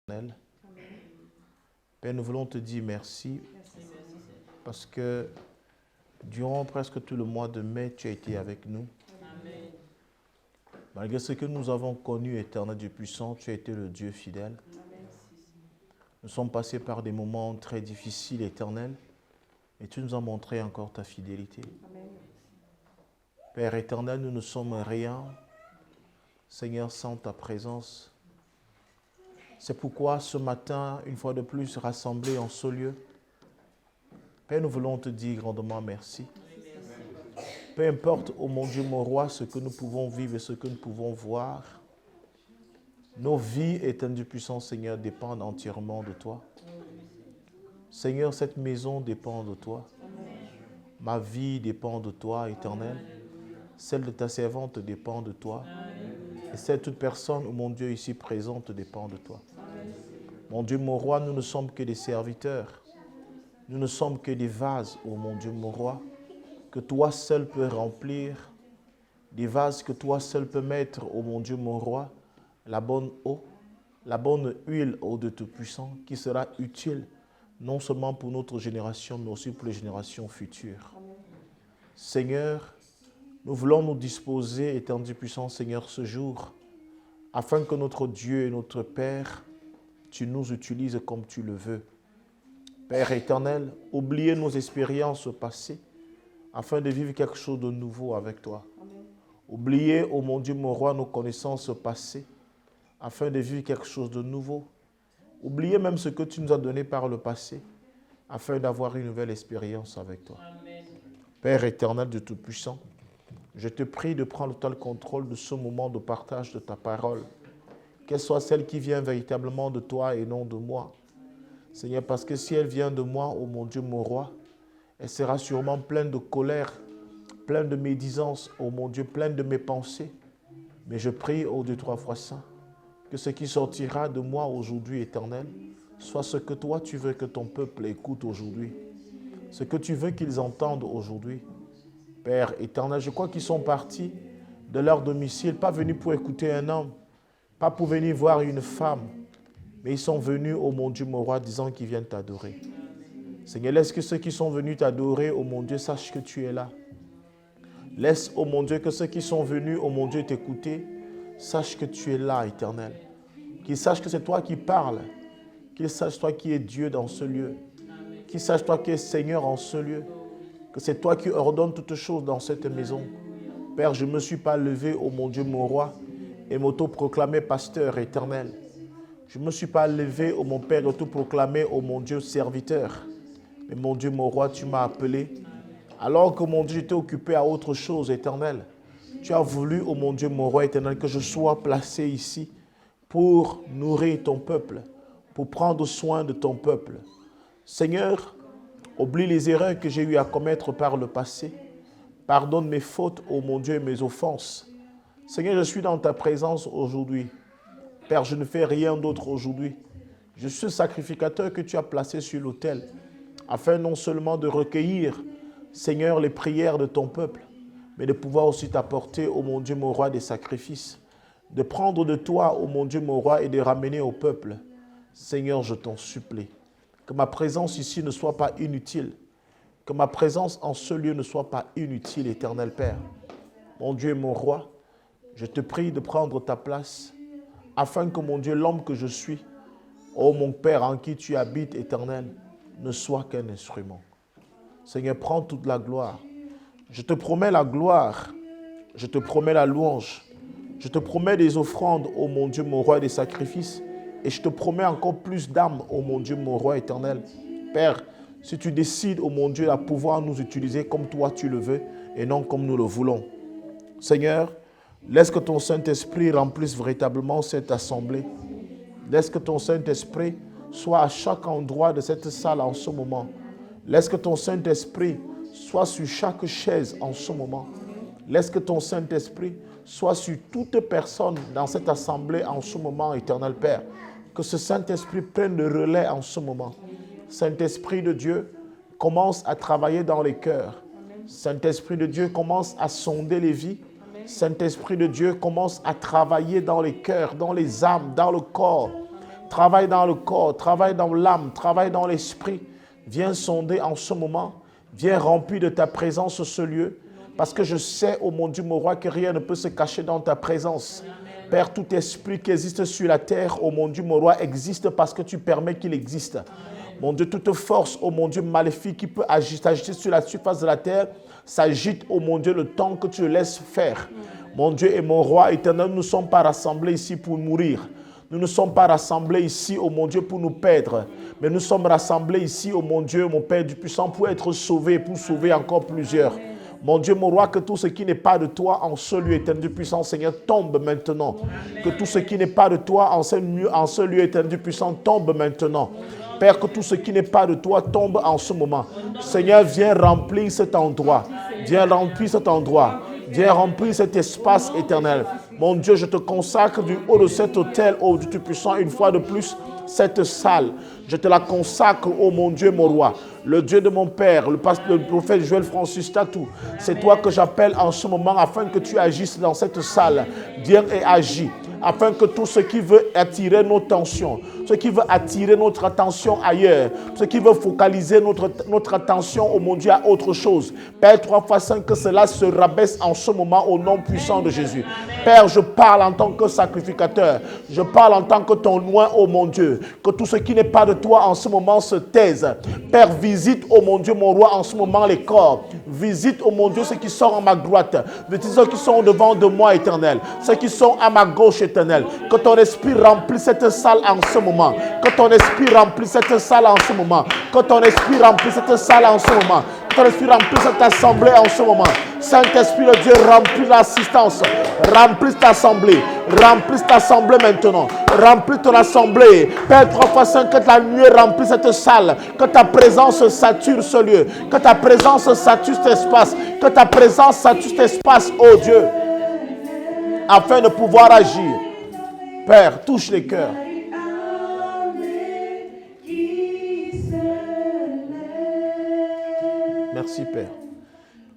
éternel. Père, nous voulons te dire merci parce que durant presque tout le mois de mai, tu as été avec nous. Amen. Malgré ce que nous avons connu, éternel Dieu puissant, tu as été le Dieu fidèle. Amen. Nous sommes passés par des moments très difficiles, éternel, et tu nous as montré encore ta fidélité. Amen. Père éternel, nous ne sommes rien, Seigneur, sans ta présence. C'est pourquoi ce matin, une fois de plus, rassemblés en ce lieu, Père, nous voulons te dire grandement merci. Peu importe, ô mon Dieu, mon roi, ce que nous pouvons vivre et ce que nous pouvons voir, nos vies, éternel Dieu puissant, Seigneur, dépendent entièrement de toi. Seigneur, cette maison dépend de toi. Ma vie dépend de toi, éternel. Celle de ta servante dépend de toi. Et celle de toute personne, ô mon Dieu, ici présente dépend de toi. Mon Dieu, mon roi, nous ne sommes que des serviteurs. Nous ne sommes que des vases, ô mon Dieu, mon roi, que toi seul peux remplir, des vases que toi seul peux mettre, ô mon Dieu, mon roi, la bonne eau, la bonne huile, ô Dieu Tout-Puissant, qui sera utile non seulement pour notre génération, mais aussi pour les générations futures. Seigneur, nous voulons nous disposer, éternel Dieu puissant, Seigneur, ce jour, afin que notre Dieu et notre Père, tu nous utilises comme tu le veux. Père éternel, oubliez nos expériences passées, afin de vivre quelque chose de nouveau avec toi. Amen. Oubliez, ô mon Dieu, mon roi, nos connaissances passées, afin de vivre quelque chose de nouveau. Oubliez même ce que tu nous as donné par le passé, afin d'avoir une nouvelle expérience avec toi. Amen. Père éternel de Tout-Puissant, je te prie de prendre total contrôle de ce moment de partage de ta parole, qu'elle soit celle qui vient véritablement de toi et non de moi. Seigneur, parce que si elle vient de moi, ô mon Dieu, mon roi, elle sera sûrement pleine de colère, pleine de médisance, ô mon Dieu, pleine de mes pensées. Mais je prie, ô Dieu trois fois saint, que ce qui sortira de moi aujourd'hui, éternel, soit ce que toi tu veux que ton peuple écoute aujourd'hui, ce que tu veux qu'ils entendent aujourd'hui. Père éternel, je crois qu'ils sont partis de leur domicile, pas venus pour écouter un homme, pas pour venir voir une femme, mais ils sont venus, ô mon Dieu, mon roi, disant qu'ils viennent t'adorer. Seigneur, laisse que ceux qui sont venus t'adorer, ô mon Dieu, sachent que tu es là. Laisse, ô mon Dieu, que ceux qui sont venus, ô mon Dieu, t'écouter, sachent que tu es là, éternel. Qu'ils sachent que c'est toi qui parles. Qu'ils sachent toi qui es Dieu dans ce lieu. Qu'ils sachent toi qui es Seigneur en ce lieu. Que c'est toi qui ordonnes toutes choses dans cette maison. Père, je ne me suis pas levé, ô mon Dieu, mon roi, et m'auto-proclamé pasteur éternel. Je ne me suis pas levé, ô mon Père, et auto-proclamé, ô mon Dieu, serviteur. Mais mon Dieu, mon roi, tu m'as appelé. Alors que mon Dieu, j'étais occupé à autre chose, éternel. Tu as voulu, ô mon Dieu, mon roi éternel, que je sois placé ici pour nourrir ton peuple, pour prendre soin de ton peuple. Seigneur, oublie les erreurs que j'ai eu à commettre par le passé. Pardonne mes fautes, ô mon Dieu, et mes offenses. Seigneur, je suis dans ta présence aujourd'hui. Père, je ne fais rien d'autre aujourd'hui. Je suis le sacrificateur que tu as placé sur l'autel, afin non seulement de recueillir, Seigneur, les prières de ton peuple, mais de pouvoir aussi t'apporter, ô mon Dieu, mon roi, des sacrifices, de prendre de toi, ô mon Dieu, mon roi, et de ramener au peuple. Seigneur, je t'en supplie, que ma présence ici ne soit pas inutile, que ma présence en ce lieu ne soit pas inutile, éternel Père. Mon Dieu et mon roi, je te prie de prendre ta place, afin que, mon Dieu, l'homme que je suis, ô mon Père en qui tu habites, éternel, ne soit qu'un instrument. Seigneur, prends toute la gloire. Je te promets la gloire, je te promets la louange, je te promets des offrandes, ô mon Dieu, mon roi, des sacrifices, et je te promets encore plus d'âmes, ô mon Dieu, mon roi éternel. Père, si tu décides, ô mon Dieu, à pouvoir nous utiliser comme toi tu le veux, et non comme nous le voulons. Seigneur, laisse que ton Saint-Esprit remplisse véritablement cette assemblée. Laisse que ton Saint-Esprit soit à chaque endroit de cette salle en ce moment. Laisse que ton Saint-Esprit soit sur chaque chaise en ce moment. Laisse que ton Saint-Esprit soit sur toute personne dans cette assemblée en ce moment, éternel Père. Que ce Saint-Esprit prenne le relais en ce moment. Saint-Esprit de Dieu, commence à travailler dans les cœurs. Saint-Esprit de Dieu, commence à sonder les vies. Saint-Esprit de Dieu, commence à travailler dans les cœurs, dans les âmes, dans le corps. Travaille dans le corps, travaille dans l'âme, travaille dans l'esprit. Viens sonder en ce moment. Viens remplir de ta présence ce lieu. Parce que je sais, oh mon Dieu, mon roi, que rien ne peut se cacher dans ta présence. Père, tout esprit qui existe sur la terre, oh mon Dieu, mon roi, existe parce que tu permets qu'il existe. Mon Dieu, toute force, oh mon Dieu, maléfique qui peut s'agiter sur la surface de la terre, s'agite, oh mon Dieu, le temps que tu le laisses faire. Mon Dieu et mon roi éternel, nous ne sommes pas rassemblés ici pour mourir. Nous ne sommes pas rassemblés ici, oh mon Dieu, pour nous perdre. Mais nous sommes rassemblés ici, oh mon Dieu, mon Père du puissant, pour être sauvés, pour sauver encore plusieurs. Mon Dieu, mon roi, que tout ce qui n'est pas de toi en ce lieu éternel du puissant, Seigneur, tombe maintenant. Que tout ce qui n'est pas de toi en ce lieu éternel du puissant tombe maintenant. Père, que tout ce qui n'est pas de toi tombe en ce moment. Seigneur, viens remplir cet endroit. Viens remplir cet endroit. Viens remplir cet espace éternel. Mon Dieu, je te consacre du haut de cet autel, ô Dieu Tout-Puissant, une fois de plus, cette salle. Je te la consacre, ô mon Dieu, mon roi. Le Dieu de mon Père, le prophète Joël Francis Tatou. C'est toi que j'appelle en ce moment afin que tu agisses dans cette salle. Viens et agis. Afin que tout ce qui veut attirer nos tensions, ce qui veut attirer notre attention ailleurs, ce qui veut focaliser notre attention, oh mon Dieu, à autre chose. Père, 3 fois 5, que cela se rabaisse en ce moment au nom puissant de Jésus. Père, je parle en tant que sacrificateur. Je parle en tant que ton loin, oh mon Dieu. Que tout ce qui n'est pas de toi en ce moment se taise. Père, visite, oh mon Dieu, mon roi, en ce moment les corps. Visite, oh mon Dieu, ceux qui sont à ma droite. Visite ceux qui sont devant de moi, éternel. Ceux qui sont à ma gauche, éternel. Que ton esprit remplisse cette salle en ce moment. Que ton esprit remplisse cette salle en ce moment. Que ton esprit remplisse cette salle en ce moment. Que ton esprit remplisse cette assemblée en ce moment. Saint-Esprit de Dieu, remplis l'assistance. Remplis ta assemblée. Remplis ta assemblée maintenant. Remplis ton assemblée. Père, 3 fois 5, que la nuée remplisse cette salle. Que ta présence sature ce lieu. Que ta présence sature cet espace. Que ta présence sature cet espace, oh Dieu. Afin de pouvoir agir. Père, touche les cœurs. Merci, Père.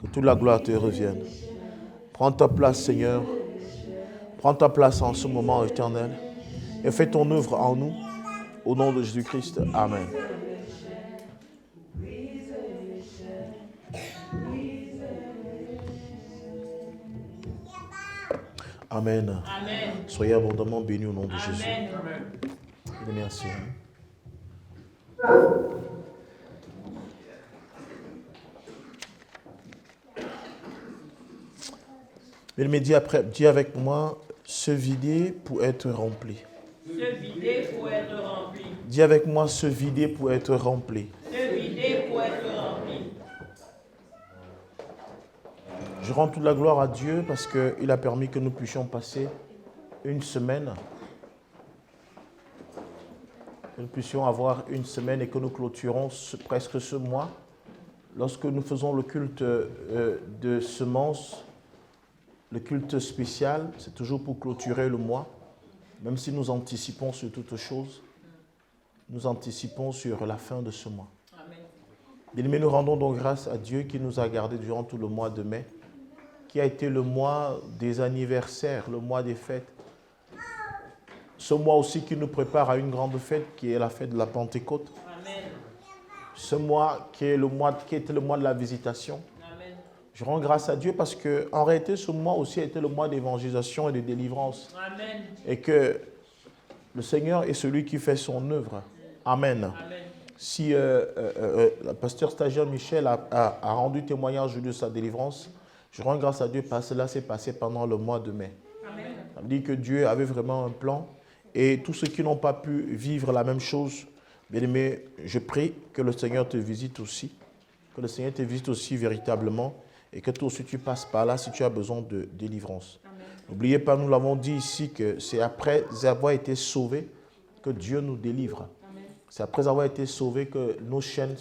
Que toute la gloire te revienne. Prends ta place, Seigneur. Prends ta place en ce moment éternel. Et fais ton œuvre en nous. Au nom de Jésus-Christ. Amen. Amen. Amen. Soyez abondamment bénis au nom de Jésus. Amen. Merci. Mais dis avec moi, se vider pour être rempli. Se vider pour être rempli. Dis avec moi, se vider pour être rempli. Se vider pour être rempli. Je rends toute la gloire à Dieu parce qu'il a permis que nous puissions passer une semaine. Que nous puissions avoir une semaine et que nous clôturons presque ce mois. Lorsque nous faisons le culte de semences, le culte spécial, c'est toujours pour clôturer le mois. Même si nous anticipons sur toutes choses, nous anticipons sur la fin de ce mois. Bien-aimés, nous rendons donc grâce à Dieu qui nous a gardés durant tout le mois de mai, qui a été le mois des anniversaires, le mois des fêtes. Ce mois aussi qui nous prépare à une grande fête, qui est la fête de la Pentecôte. Amen. Ce mois qui était le mois de la visitation. Amen. Je rends grâce à Dieu parce qu'en réalité, ce mois aussi a été le mois d'évangélisation et de délivrance. Amen. Et que le Seigneur est celui qui fait son œuvre. Amen. Amen. Si le pasteur stagiaire Michel a rendu témoignage de sa délivrance, je rends grâce à Dieu parce que cela s'est passé pendant le mois de mai. Amen. Ça veut dire que Dieu avait vraiment un plan et tous ceux qui n'ont pas pu vivre la même chose, bien aimé, je prie que le Seigneur te visite aussi, que le Seigneur te visite aussi véritablement et que toi aussi tu passes par là si tu as besoin de délivrance. N'oubliez pas, nous l'avons dit ici que c'est après avoir été sauvés que Dieu nous délivre. C'est après avoir été sauvés que nos chaînes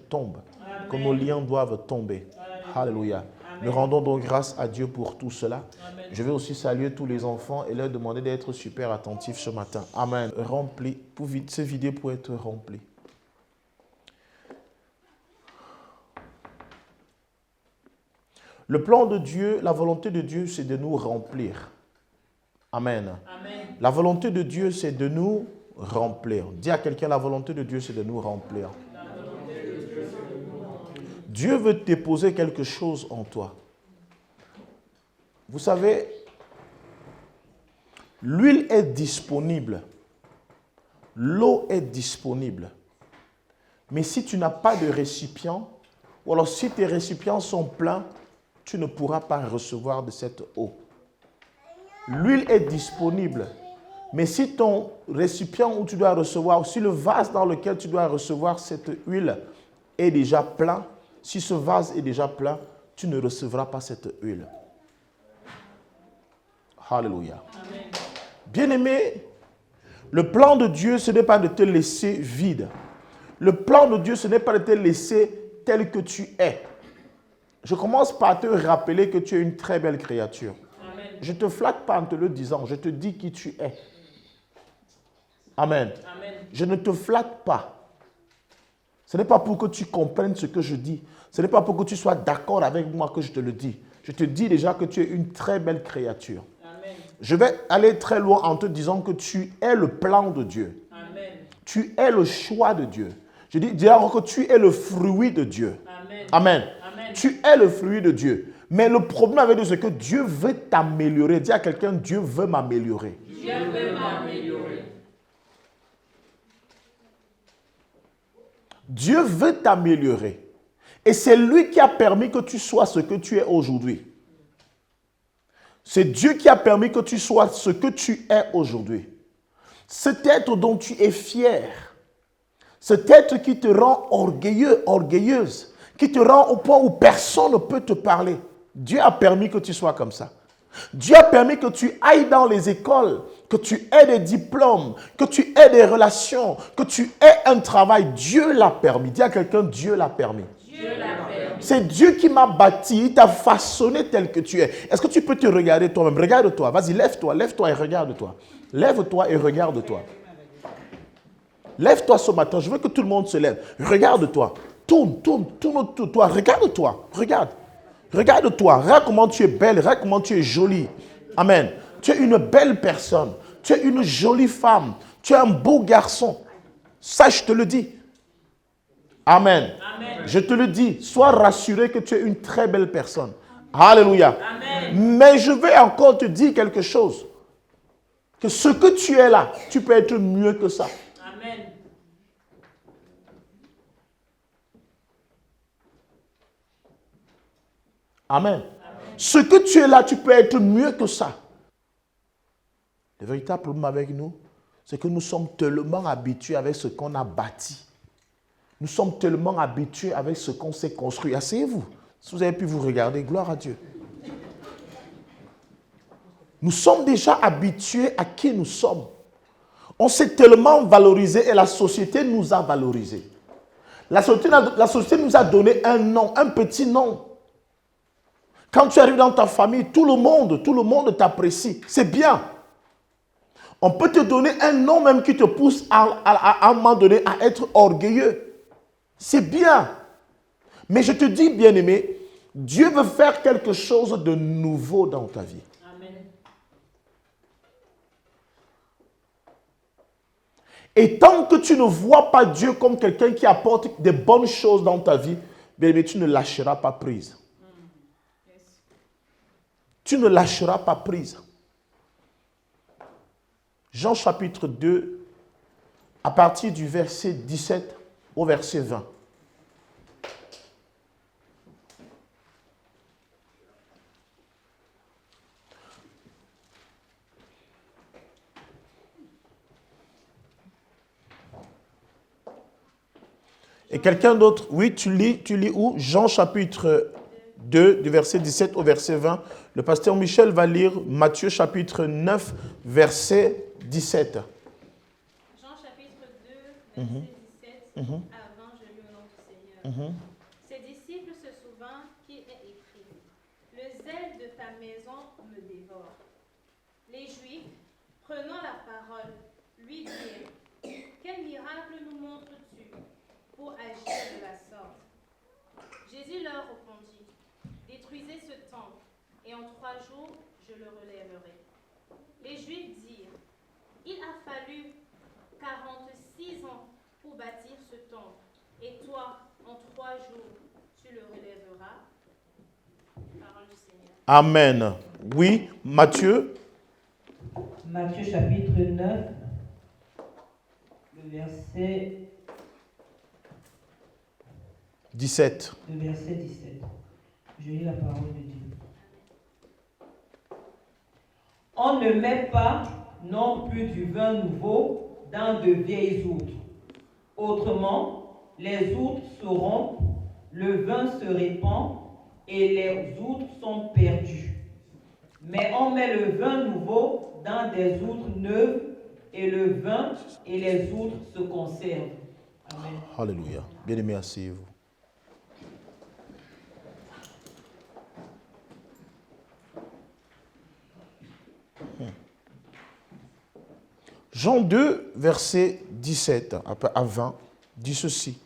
tombent, Amen. Que nos liens doivent tomber. Alléluia. Nous rendons donc grâce à Dieu pour tout cela. Amen. Je vais aussi saluer tous les enfants et leur demander d'être super attentifs ce matin. Amen. Rempli, pour se vider pour être rempli. Le plan de Dieu, la volonté de Dieu, c'est de nous remplir. Amen. Amen. La volonté de Dieu, c'est de nous remplir. Dis à quelqu'un, la volonté de Dieu, c'est de nous remplir. Dieu veut déposer quelque chose en toi. Vous savez, l'huile est disponible. L'eau est disponible. Mais si tu n'as pas de récipient, ou alors si tes récipients sont pleins, tu ne pourras pas recevoir de cette eau. L'huile est disponible. Mais si ton récipient où tu dois recevoir, si le vase dans lequel tu dois recevoir cette huile est déjà plein, si ce vase est déjà plein, tu ne recevras pas cette huile. Alléluia. Bien-aimé, le plan de Dieu, ce n'est pas de te laisser vide. Le plan de Dieu, ce n'est pas de te laisser tel que tu es. Je commence par te rappeler que tu es une très belle créature. Amen. Je ne te flatte pas en te le disant, je te dis qui tu es. Amen. Amen. Je ne te flatte pas. Ce n'est pas pour que tu comprennes ce que je dis. Ce n'est pas pour que tu sois d'accord avec moi que je te le dis. Je te dis déjà que tu es une très belle créature. Amen. Je vais aller très loin en te disant que tu es le plan de Dieu. Amen. Tu es le choix de Dieu. Je dis encore que tu es le fruit de Dieu. Amen. Amen. Amen. Tu es le fruit de Dieu. Mais le problème avec Dieu, c'est que Dieu veut t'améliorer. Dis à quelqu'un, Dieu veut m'améliorer. Dieu veut m'améliorer. Dieu veut t'améliorer. Et c'est lui qui a permis que tu sois ce que tu es aujourd'hui. C'est Dieu qui a permis que tu sois ce que tu es aujourd'hui. Cet être dont tu es fier. Cet être qui te rend orgueilleux, orgueilleuse. Qui te rend au point où personne ne peut te parler. Dieu a permis que tu sois comme ça. Dieu a permis que tu ailles dans les écoles, que tu aies des diplômes, que tu aies des relations, que tu aies un travail. Dieu l'a permis. Dis à quelqu'un, Dieu l'a permis. Dieu l'a permis. C'est Dieu qui m'a bâti, il t'a façonné tel que tu es. Est-ce que tu peux te regarder toi-même? Regarde-toi, vas-y, lève-toi et regarde-toi. Lève-toi et regarde-toi. Lève-toi ce matin, je veux que tout le monde se lève. Regarde-toi, tourne autour de toi, regarde-toi, regarde. Regarde-toi, regarde comment tu es belle, regarde comment tu es jolie. Amen. Tu es une belle personne, tu es une jolie femme, tu es un beau garçon. Ça, je te le dis. Amen. Amen. Je te le dis, sois rassuré que tu es une très belle personne. Alléluia. Amen. Mais je vais encore te dire quelque chose. Que ce que tu es là, tu peux être mieux que ça. Amen. Amen. Ce que tu es là, tu peux être mieux que ça. Le véritable problème avec nous, c'est que nous sommes tellement habitués avec ce qu'on a bâti. Nous sommes tellement habitués avec ce qu'on s'est construit. Asseyez-vous. Si vous avez pu vous regarder, gloire à Dieu. Nous sommes déjà habitués à qui nous sommes. On s'est tellement valorisé et la société nous a valorisés. La société nous a donné un nom, un petit nom. Quand tu arrives dans ta famille, tout le monde t'apprécie. C'est bien. On peut te donner un nom même qui te pousse à un moment donné à être orgueilleux. C'est bien. Mais je te dis, bien-aimé, Dieu veut faire quelque chose de nouveau dans ta vie. Amen. Et tant que tu ne vois pas Dieu comme quelqu'un qui apporte des bonnes choses dans ta vie, bien-aimé, tu ne lâcheras pas prise. Tu ne lâcheras pas prise. Jean chapitre 2, à partir du verset 17 au verset 20. Et quelqu'un d'autre, oui, tu lis où? Jean chapitre 2, du verset 17 au verset 20. Le pasteur Michel va lire Matthieu chapitre 9, verset 17. Jean chapitre 2, verset 17. Avant, je lis au nom du Seigneur. Ses disciples se souvinrent qu'il est écrit: le zèle de ta maison me dévore. Les Juifs, prenant la parole, lui dirent: quel miracle nous montres-tu pour agir de la sorte? Jésus leur répondit: détruisez ce temple, et en 3 jours je le relèverai. Les Juifs ce temple, et toi, en 3 jours, tu le relèveras. Parole du Seigneur. Amen. Oui, Matthieu. Matthieu chapitre 9, le verset 17. Le verset 17. Je lis la parole de Dieu. On ne met pas non plus du vin nouveau dans de vieilles outres. Autrement, les outres se rompent, le vin se répand et les outres sont perdues. Mais on met le vin nouveau dans des outres neuves et le vin et les outres se conservent. Amen. Alléluia. Bien-aimés, asseyez-vous. Jean 2, verset 17 à 20, dit ceci.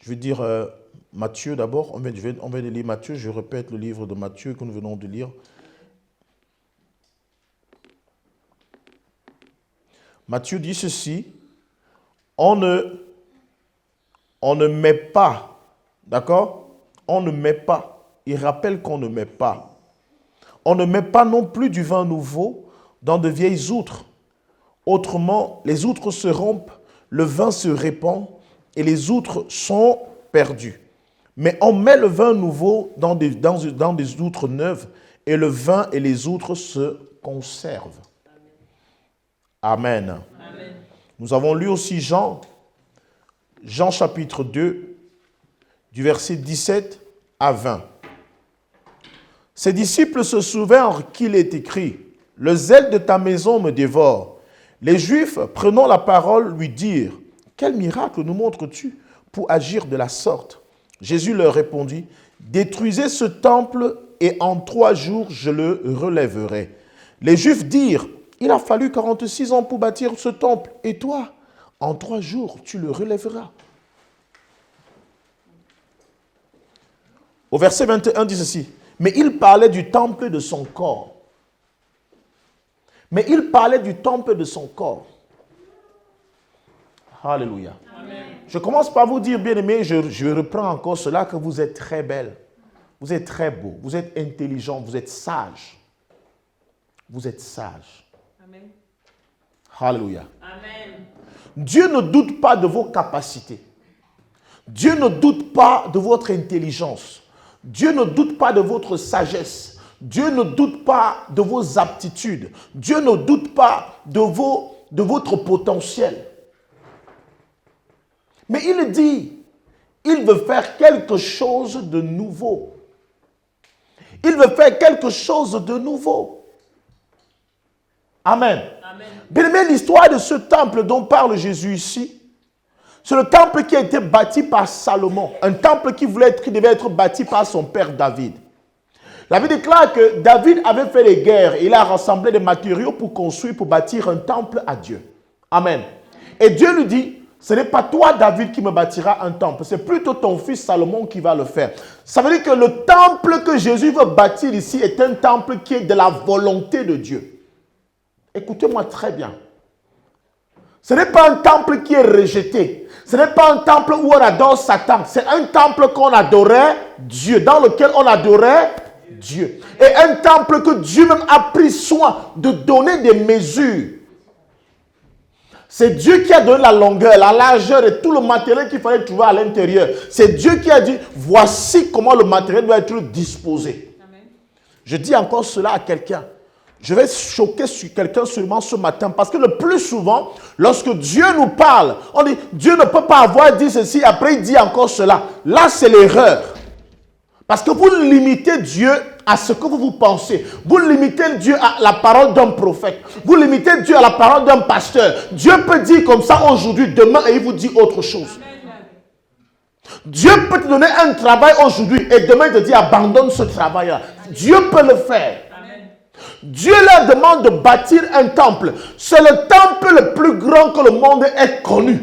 Je vais dire Matthieu d'abord. On vient de lire Matthieu. Je répète le livre de Matthieu que nous venons de lire. Matthieu dit ceci. On ne met pas, d'accord? On ne met pas. Il rappelle qu'on ne met pas. On ne met pas non plus du vin nouveau dans de vieilles outres. Autrement, les outres se rompent, le vin se répand et les outres sont perdues. Mais on met le vin nouveau dans des outres neuves et le vin et les outres se conservent. Amen. Amen. Nous avons lu aussi Jean chapitre 2, du verset 17 à 20. Ses disciples se souvinrent qu'il est écrit « Le zèle de ta maison me dévore ». Les Juifs, prenant la parole, lui dirent « Quel miracle nous montres-tu pour agir de la sorte ?» Jésus leur répondit « Détruisez ce temple et en 3 jours je le relèverai. » Les Juifs dirent « Il a fallu 46 ans pour bâtir ce temple, et toi, en 3 jours tu le relèveras. » Au verset 21 dit ceci. Mais il parlait du temple de son corps. Mais il parlait du temple de son corps. Alléluia. Amen. Je commence par vous dire, bien-aimés, je reprends encore cela, que vous êtes très belles. Vous êtes très beaux. Vous êtes intelligents. Vous êtes sages. Vous êtes sages. Amen. Alléluia. Amen. Dieu ne doute pas de vos capacités. Dieu ne doute pas de votre intelligence. Dieu ne doute pas de votre sagesse. Dieu ne doute pas de vos aptitudes. Dieu ne doute pas de votre potentiel. Mais il dit, il veut faire quelque chose de nouveau. Il veut faire quelque chose de nouveau. Amen. Amen. Bien aimé, l'histoire de ce temple dont parle Jésus ici, c'est le temple qui a été bâti par Salomon. Un temple qui devait être bâti par son père David. La Bible déclare que David avait fait des guerres et il a rassemblé des matériaux pour construire, pour bâtir un temple à Dieu. Amen. Et Dieu lui dit, ce n'est pas toi David qui me bâtira un temple, c'est plutôt ton fils Salomon qui va le faire. Ça veut dire que le temple que Jésus veut bâtir ici est un temple qui est de la volonté de Dieu. Écoutez-moi très bien. Ce n'est pas un temple qui est rejeté. Ce n'est pas un temple où on adore Satan. C'est un temple qu'on adorait Dieu, dans lequel on adorait Dieu. Et un temple que Dieu même a pris soin de donner des mesures. C'est Dieu qui a donné la longueur, la largeur et tout le matériel qu'il fallait trouver à l'intérieur. C'est Dieu qui a dit, voici comment le matériel doit être disposé. Amen. Je dis encore cela à quelqu'un. Je vais choquer sur quelqu'un seulement ce matin parce que le plus souvent, lorsque Dieu nous parle, on dit Dieu ne peut pas avoir dit ceci, après il dit encore cela. Là, c'est l'erreur. Parce que vous limitez Dieu à ce que vous pensez. Vous limitez Dieu à la parole d'un prophète. Vous limitez Dieu à la parole d'un pasteur. Dieu peut dire comme ça aujourd'hui, demain, et il vous dit autre chose. Dieu peut te donner un travail aujourd'hui et demain il te dit abandonne ce travail-là. Dieu peut le faire. Dieu leur demande de bâtir un temple. C'est le temple le plus grand que le monde ait connu.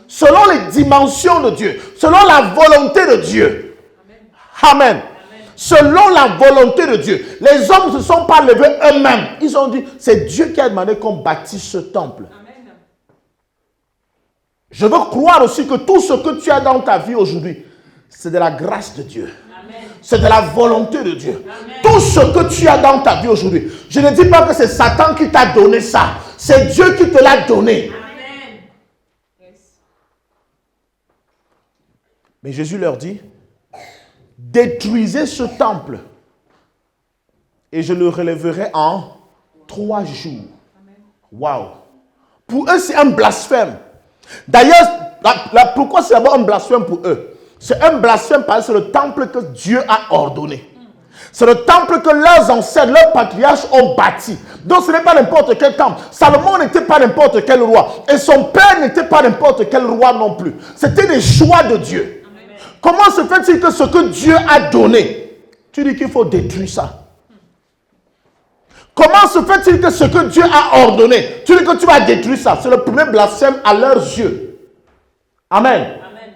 Selon les dimensions de Dieu. Selon la volonté de Dieu. Amen. Selon la volonté de Dieu. Les hommes ne se sont pas levés eux-mêmes. Ils ont dit, c'est Dieu qui a demandé qu'on bâtisse ce temple. Je veux croire aussi que tout ce que tu as dans ta vie aujourd'hui, c'est de la grâce de Dieu. C'est de la volonté de Dieu. Amen. Tout ce que tu as dans ta vie aujourd'hui, je ne dis pas que c'est Satan qui t'a donné ça. C'est Dieu qui te l'a donné. Amen. Mais Jésus leur dit, détruisez ce temple et je le relèverai en 3 jours. Waouh! Pour eux, c'est un blasphème. D'ailleurs, pourquoi c'est d'abord un blasphème pour eux? C'est un blasphème parce que c'est le temple que Dieu a ordonné. C'est le temple que leurs ancêtres, leurs patriarches ont bâti. Donc ce n'est pas n'importe quel temple. Salomon n'était pas n'importe quel roi. Et son père n'était pas n'importe quel roi non plus. C'était des choix de Dieu. Amen. Comment se fait-il que ce que Dieu a donné, tu dis qu'il faut détruire ça? Comment se fait-il que ce que Dieu a ordonné, tu dis que tu vas détruire ça? C'est le premier blasphème à leurs yeux. Amen. Amen.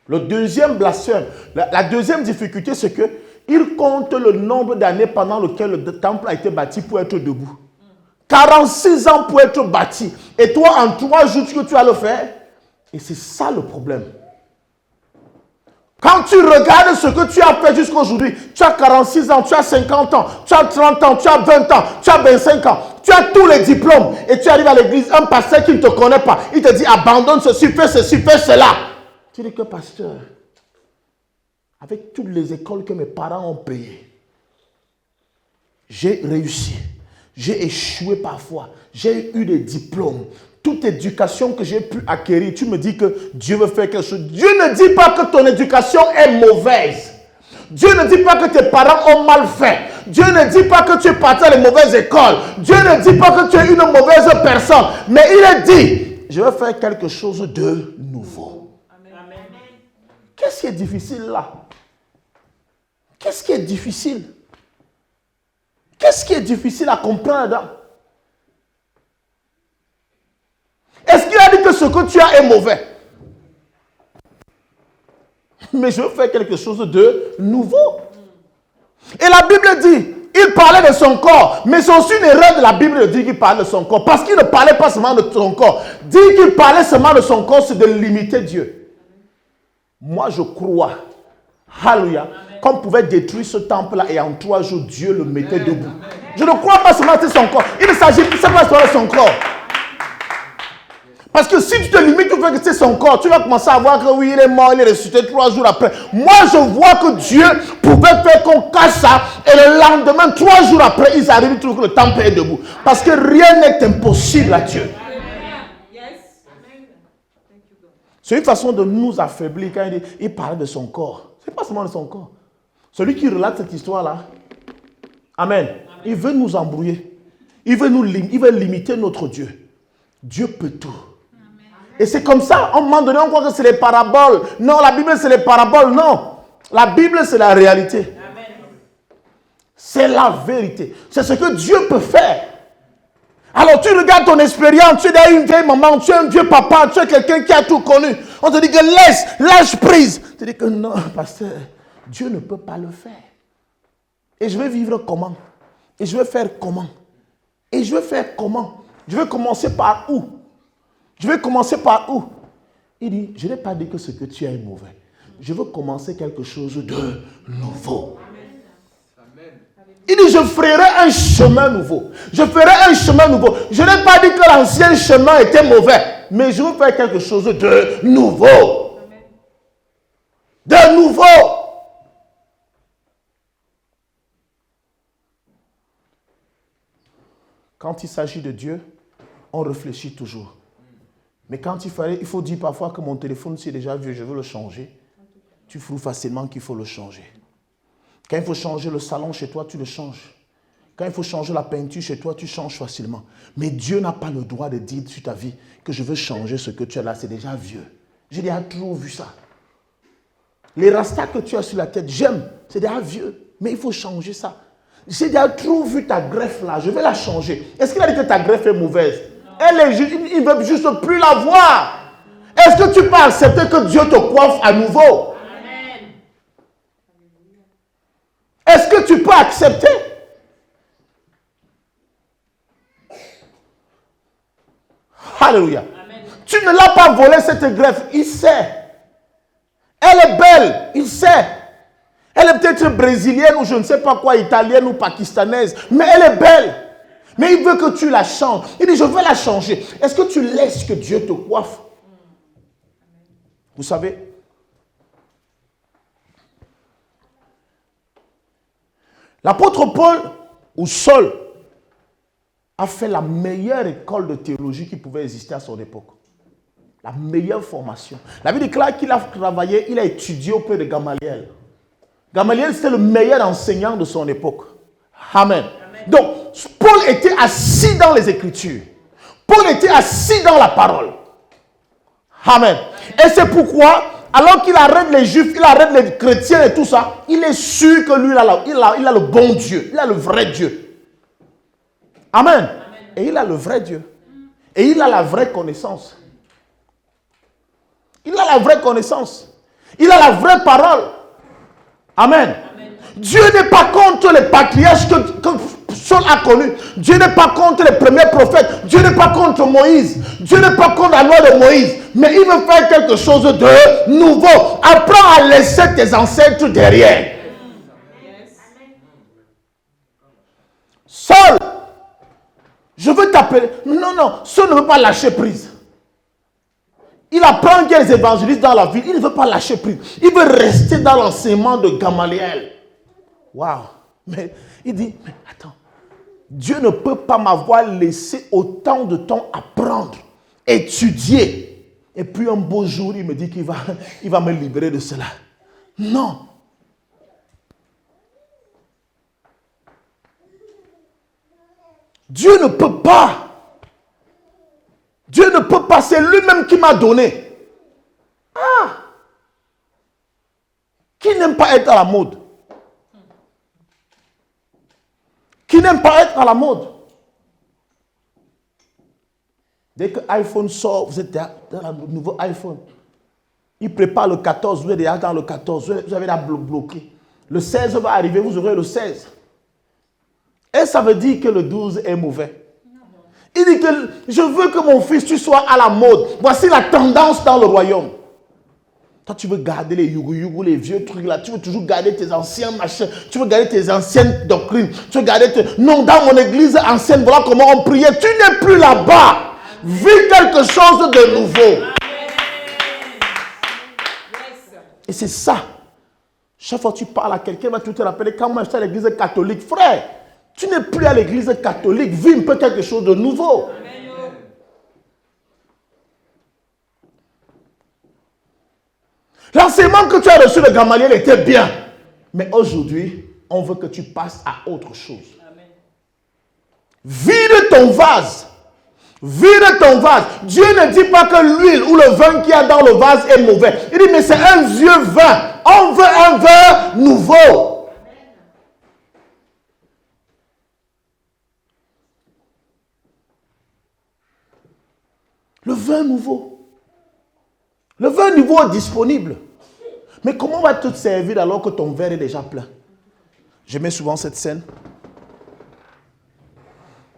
Le deuxième blasphème, la deuxième difficulté, c'est que il compte le nombre d'années pendant lequel le temple a été bâti pour être debout. 46 ans pour être bâti. Et toi, en 3 jours, tu vas le faire. Et c'est ça le problème. Quand tu regardes ce que tu as fait jusqu'à aujourd'hui, tu as 46 ans, tu as 50 ans, tu as 30 ans, tu as 20 ans, tu as 25 ans, tu as tous les diplômes et tu arrives à l'église, un pasteur qui ne te connaît pas, il te dit abandonne ceci, fais cela. Tu dis que pasteur, avec toutes les écoles que mes parents ont payées, j'ai réussi, j'ai échoué parfois, j'ai eu des diplômes. Toute éducation que j'ai pu acquérir, tu me dis que Dieu veut faire quelque chose. Dieu ne dit pas que ton éducation est mauvaise. Dieu ne dit pas que tes parents ont mal fait. Dieu ne dit pas que tu es parti à les mauvaises écoles. Dieu ne dit pas que tu es une mauvaise personne. Mais il a dit, je vais faire quelque chose de nouveau. Amen. Qu'est-ce qui est difficile là? Qu'est-ce qui est difficile? Qu'est-ce qui est difficile à comprendre? Est-ce qu'il a dit que ce que tu as est mauvais? Mais je veux faire quelque chose de nouveau. Et la Bible dit, il parlait de son corps, mais c'est aussi une erreur de la Bible de dire qu'il parlait de son corps, parce qu'il ne parlait pas seulement de son corps. Dire qu'il parlait seulement de son corps, c'est de limiter Dieu. Moi, je crois, alléluia, qu'on pouvait détruire ce temple-là et en 3 jours, Dieu le mettait debout. Je ne crois pas seulement que c'est son corps. Il ne s'agit pas seulement de son corps. Parce que si tu te limites au fait que c'est son corps, tu vas commencer à voir que oui, il est mort, il est ressuscité 3 jours après. Moi, je vois que Dieu pouvait faire qu'on cache ça et le lendemain, 3 jours après, ils arrivent, ils trouvent que le temple est debout. Parce que rien n'est impossible à Dieu. C'est une façon de nous affaiblir quand il parle de son corps. Ce n'est pas seulement de son corps. Celui qui relate cette histoire-là, Amen, il veut nous embrouiller. Il veut limiter notre Dieu. Dieu peut tout. Et c'est comme ça, à un moment donné, on croit que c'est les paraboles. Non, la Bible, c'est les paraboles. Non, la Bible, c'est la réalité. C'est la vérité. C'est ce que Dieu peut faire. Alors, tu regardes ton expérience, tu es derrière une vieille maman, tu es un vieux papa, tu es quelqu'un qui a tout connu. On te dit que lâche prise. Tu te dis que non, pasteur, Dieu ne peut pas le faire. Et je vais vivre comment? Et je vais faire comment? Et je vais faire comment? Je vais commencer par où? Je vais commencer par où? Il dit, je n'ai pas dit que ce que tu as est mauvais. Je veux commencer quelque chose de nouveau. Amen. Il dit, je ferai un chemin nouveau. Je ferai un chemin nouveau. Je n'ai pas dit que l'ancien chemin était mauvais. Mais je veux faire quelque chose de nouveau. Amen. De nouveau. Quand il s'agit de Dieu, on réfléchit toujours. Mais quand il faut dire parfois que mon téléphone c'est déjà vieux, je veux le changer. Tu trouves facilement qu'il faut le changer. Quand il faut changer le salon chez toi, tu le changes. Quand il faut changer la peinture chez toi, tu changes facilement. Mais Dieu n'a pas le droit de dire sur ta vie que je veux changer ce que tu as là, c'est déjà vieux. J'ai déjà trop vu ça. Les rastas que tu as sur la tête, j'aime, c'est déjà vieux. Mais il faut changer ça. J'ai déjà trop vu ta greffe là, je vais la changer. Est-ce qu'il a dit que ta greffe est mauvaise? Elle est juste, il ne veut juste plus la voir. Est-ce que tu peux accepter que Dieu te coiffe à nouveau? Amen. Est-ce que tu peux accepter? Alléluia. Amen. Tu ne l'as pas volé cette greffe, il sait. Elle est belle, il sait. Elle est peut-être brésilienne ou je ne sais pas quoi, italienne ou pakistanaise, mais elle est belle. Mais il veut que tu la changes. Il dit, je veux la changer. Est-ce que tu laisses que Dieu te coiffe? Vous savez, l'apôtre Paul, ou Saul, a fait la meilleure école de théologie qui pouvait exister à son époque. La meilleure formation. La Bible déclare qu'il a travaillé, il a étudié auprès de Gamaliel. Gamaliel, c'était le meilleur enseignant de son époque. Amen. Donc, Paul était assis dans les Écritures. Paul était assis dans la parole. Amen. Et c'est pourquoi, alors qu'il arrête les Juifs, il arrête les chrétiens et tout ça, il est sûr que lui, il a le bon Dieu. Il a le vrai Dieu. Amen. Et il a le vrai Dieu. Et il a la vraie connaissance. Il a la vraie connaissance. Il a la vraie parole. Amen. Dieu n'est pas contre les patriarches que Saul a connus. Dieu n'est pas contre les premiers prophètes. Dieu n'est pas contre Moïse. Dieu n'est pas contre la loi de Moïse. Mais il veut faire quelque chose de nouveau. Apprends à laisser tes ancêtres derrière. Saul, je veux t'appeler. Non, Saul ne veut pas lâcher prise. Il apprend qu'il y a des évangélistes dans la ville. Il ne veut pas lâcher prise. Il veut rester dans l'enseignement de Gamaliel. Waouh. Mais il dit, mais attends. Dieu ne peut pas m'avoir laissé autant de temps apprendre, étudier. Et puis un beau jour, il me dit qu'il va me libérer de cela. Non. Dieu ne peut pas. Dieu ne peut pas, c'est lui-même qui m'a donné. Ah! Qui n'aime pas être à la mode? Qui n'aime pas être à la mode? Dès que l'iPhone sort, vous êtes dans le nouveau iPhone. Il prépare le 14, vous êtes déjà dans le 14, vous avez déjà bloqué. Le 16 va arriver, vous aurez le 16. Et ça veut dire que le 12 est mauvais. Il dit que je veux que mon fils, tu sois à la mode. Voici la tendance dans le royaume. Toi, tu veux garder les yougou, les vieux trucs là. Tu veux toujours garder tes anciens machins. Tu veux garder tes anciennes doctrines. Tu veux garder Non, dans mon église ancienne, voilà comment on priait. Tu n'es plus là-bas. Vis quelque chose de nouveau. Et c'est ça. Chaque fois que tu parles à quelqu'un, va te rappeler quand moi j'étais à l'église catholique. Frère, tu n'es plus à l'église catholique. Vis un peu quelque chose de nouveau. L'enseignement que tu as reçu de Gamaliel était bien. Mais aujourd'hui, on veut que tu passes à autre chose. Vide ton vase. Vide ton vase. Dieu ne dit pas que l'huile ou le vin qu'il y a dans le vase est mauvais. Il dit, mais c'est un vieux vin. On veut un vin nouveau. Le vin nouveau. Le vin nouveau est disponible. Mais comment va-t-il te servir alors que ton verre est déjà plein? J'aimais souvent cette scène.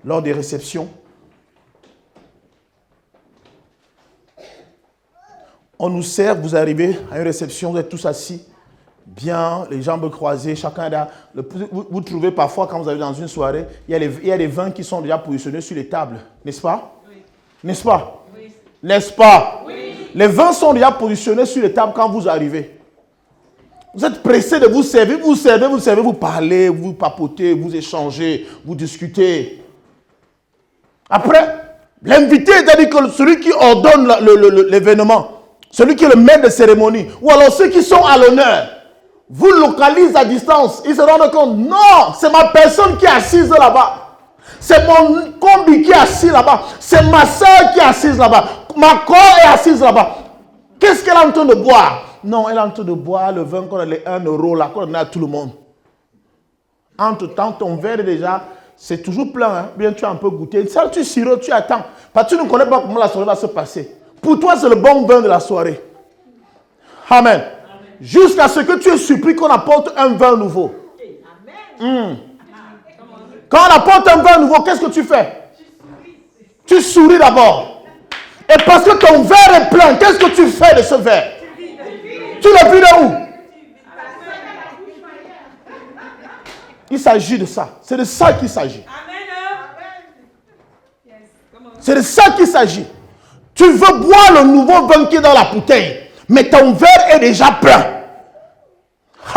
Lors des réceptions, on nous sert, vous arrivez à une réception, vous êtes tous assis, bien, les jambes croisées, chacun a... Vous trouvez parfois, quand vous arrivez dans une soirée, il y a des vins qui sont déjà positionnés sur les tables, n'est-ce pas? Oui. N'est-ce pas? Oui. N'est-ce pas? Oui. Les vins sont déjà positionnés sur les tables quand vous arrivez. Vous êtes pressé de vous servir, vous parlez, vous papotez, vous échangez, vous discutez. Après, l'invité, c'est-à-dire que celui qui ordonne l'événement, celui qui est le maître de cérémonie, ou alors ceux qui sont à l'honneur, vous localisent à distance. Ils se rendent compte, non, c'est ma personne qui est assise là-bas. C'est mon combi qui est assis là-bas. C'est ma soeur qui est assise là-bas. Ma corps est assise là-bas. Qu'est-ce qu'elle est en train de boire? Non, elle est en train de boire le vin qu'on a les 1 euro là, qu'on a à tout le monde. Entre-temps, ton verre est déjà, c'est toujours plein. Hein? Bien, tu as un peu goûté. Ça, tu sirotes, tu attends. Parce que tu ne connais pas comment la soirée va se passer. Pour toi, c'est le bon vin de la soirée. Amen. Jusqu'à ce que tu aies surpris qu'on apporte un vin nouveau. Amen. Quand on apporte un vin nouveau, qu'est-ce que tu fais? Tu souris d'abord. Et parce que ton verre est plein, qu'est-ce que tu fais de ce verre? Tu le vides où? Il s'agit de ça. C'est de ça qu'il s'agit. C'est de ça qu'il s'agit. Tu veux boire le nouveau vin qui est dans la bouteille, mais ton verre est déjà plein.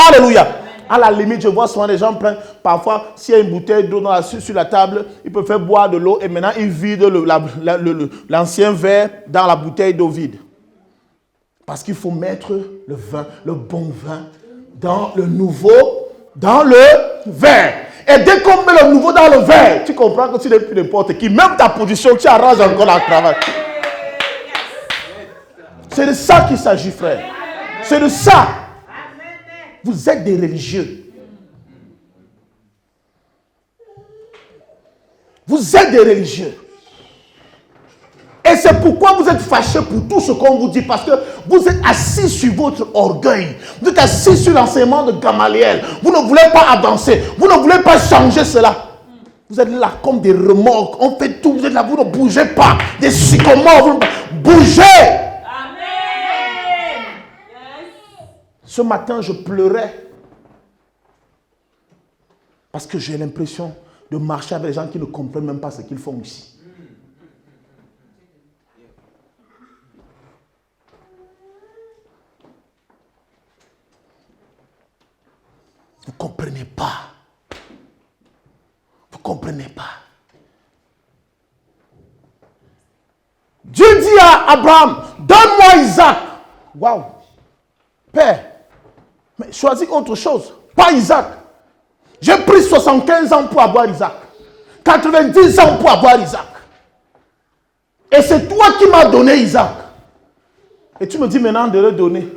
Alléluia. À la limite, je vois souvent les gens prennent, parfois, s'il y a une bouteille d'eau sur la table, ils peuvent faire boire de l'eau et maintenant ils vident l'ancien verre dans la bouteille d'eau vide. Parce qu'il faut mettre le vin, le bon vin, dans le nouveau, dans le verre. Et dès qu'on met le nouveau dans le verre, tu comprends que tu n'es plus n'importe qui. Même ta position, tu arranges encore la cravate. C'est de ça qu'il s'agit, frère. C'est de ça. Vous êtes des religieux. Vous êtes des religieux. Et c'est pourquoi vous êtes fâchés pour tout ce qu'on vous dit. Parce que vous êtes assis sur votre orgueil. Vous êtes assis sur l'enseignement de Gamaliel. Vous ne voulez pas avancer. Vous ne voulez pas changer cela. Vous êtes là comme des remorques. On fait tout. Vous êtes là. Vous ne bougez pas. Des sycomores. Bougez. Amen. Ce matin, je pleurais. Parce que j'ai l'impression de marcher avec des gens qui ne comprennent même pas ce qu'ils font ici. Vous ne comprenez pas. Vous ne comprenez pas. Dieu dit à Abraham, donne-moi Isaac. Waouh. Père, mais choisis autre chose. Pas Isaac. J'ai pris 75 ans pour avoir Isaac. 90 ans pour avoir Isaac. Et c'est toi qui m'as donné Isaac. Et tu me dis maintenant de le donner.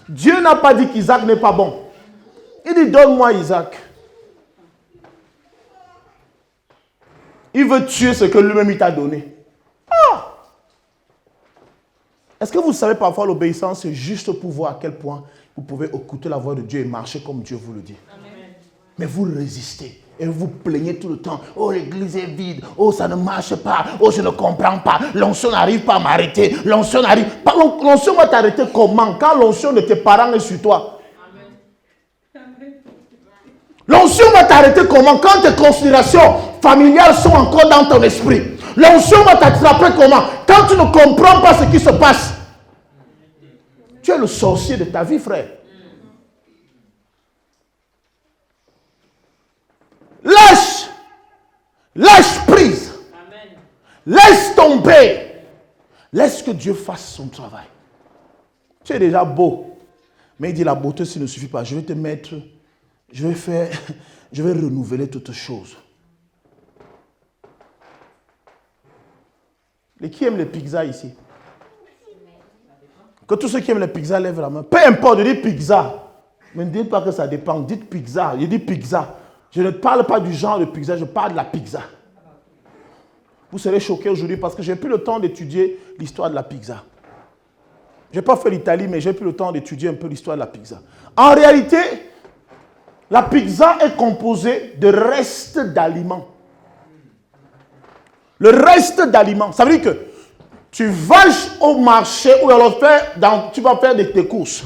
Dieu n'a pas dit qu'Isaac n'est pas bon. Il dit, donne-moi Isaac. Il veut tuer ce que lui-même il t'a donné. Ah! Est-ce que vous savez parfois l'obéissance, c'est juste pour voir à quel point vous pouvez écouter la voix de Dieu et marcher comme Dieu vous le dit. Amen. Mais vous résistez et vous plaignez tout le temps. Oh, l'église est vide. Oh, ça ne marche pas. Oh, je ne comprends pas. L'onction n'arrive pas à m'arrêter. L'onction n'arrive pas. L'onction va t'arrêter comment? Quand l'onction de tes parents est sur toi. L'onction va t'arrêter comment? Quand tes considérations familiales sont encore dans ton esprit. L'onction va t'attraper comment? Quand tu ne comprends pas ce qui se passe. Tu es le sorcier de ta vie, frère. Lâche. Lâche prise. Amen. Laisse tomber. Laisse que Dieu fasse son travail. Tu es déjà beau. Mais il dit la beauté, ça ne suffit pas. Je vais te mettre... Je vais renouveler toutes choses. Et qui aime les pizzas ici? Que tous ceux qui aiment les pizzas lèvent la main. Peu importe, je dis pizza. Mais ne dites pas que ça dépend. Dites pizza. Je dis pizza. Je ne parle pas du genre de pizza, je parle de la pizza. Vous serez choqués aujourd'hui parce que je n'ai plus le temps d'étudier l'histoire de la pizza. Je n'ai pas fait l'Italie, mais j'ai plus le temps d'étudier un peu l'histoire de la pizza. En réalité, la pizza est composée de restes d'aliments. Le reste d'aliments, ça veut dire que tu vas au marché ou alors tu vas faire tes courses.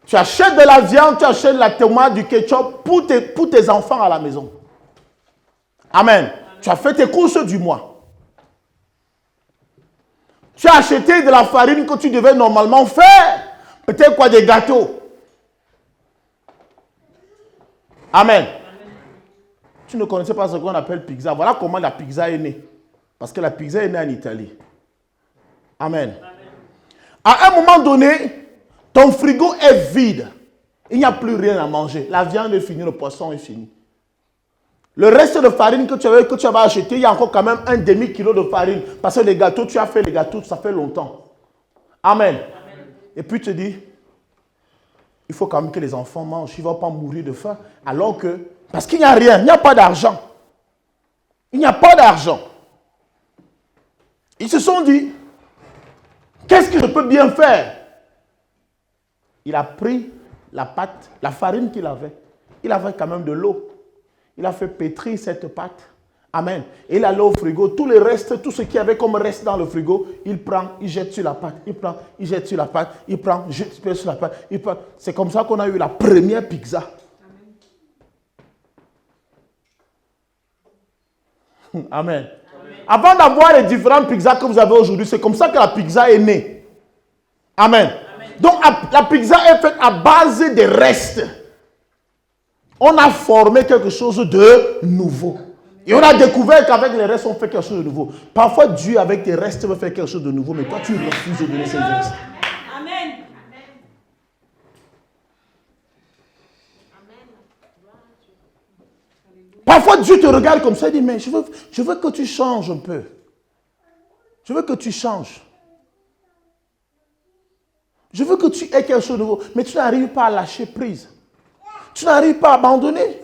Tu achètes de la viande, tu achètes de la tomate, du ketchup pour tes enfants à la maison. Amen. Tu as fait tes courses du mois. Tu as acheté de la farine que tu devais normalement faire. Peut-être quoi, des gâteaux. Amen. Tu ne connaissais pas ce qu'on appelle pizza. Voilà comment la pizza est née. Parce que la pizza est née en Italie. Amen. À un moment donné, ton frigo est vide. Il n'y a plus rien à manger. La viande est finie, le poisson est fini. Le reste de farine que tu avais acheté, il y a encore quand même un demi-kilo de farine. Parce que les gâteaux, tu as fait les gâteaux, ça fait longtemps. Amen. Et puis tu te dis, il faut quand même que les enfants mangent. Ils ne vont pas mourir de faim. Alors que, parce qu'il n'y a rien, il n'y a pas d'argent. Il n'y a pas d'argent. Ils se sont dit, qu'est-ce que je peux bien faire? Il a pris la pâte, la farine qu'il avait. Il avait quand même de l'eau. Il a fait pétrir cette pâte Amen. Et il allait au frigo, tout le reste, tout ce qu'il y avait comme reste dans le frigo, il prend, il jette sur la pâte, il prend, il jette sur la pâte, il prend, il jette sur la pâte, il prend. C'est comme ça qu'on a eu la première pizza. Amen. Amen. Avant d'avoir les différentes pizzas que vous avez aujourd'hui, c'est comme ça que la pizza est née. Amen. Amen. Donc la pizza est faite à base des restes. On a formé quelque chose de nouveau. Et on a découvert qu'avec les restes, on fait quelque chose de nouveau. Parfois, Dieu, avec tes restes, veut faire quelque chose de nouveau, mais toi, tu refuses de donner ces restes. Amen. Parfois, Dieu te regarde comme ça et dit, mais je veux que tu changes un peu. Je veux que tu changes. Je veux que tu aies quelque chose de nouveau, mais tu n'arrives pas à lâcher prise. Tu n'arrives pas à abandonner.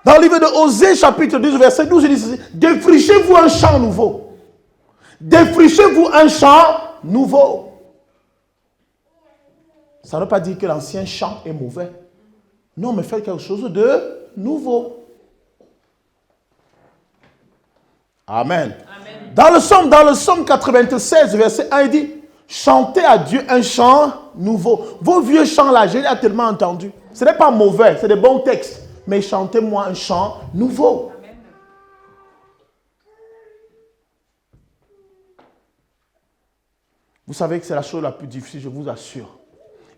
Dans le livre de Osée, chapitre 12, verset 12, il dit ceci, défrichez-vous un champ nouveau. Défrichez-vous un champ nouveau. Ça ne veut pas dire que l'ancien champ est mauvais. Non, mais faites quelque chose de nouveau. Amen. Amen. Dans le psaume 96, verset 1, il dit, chantez à Dieu un chant nouveau. Vos vieux chants là, j'ai tellement entendu. Ce n'est pas mauvais, c'est des bons textes. Mais chantez-moi un chant nouveau. Amen. Vous savez que c'est la chose la plus difficile, je vous assure.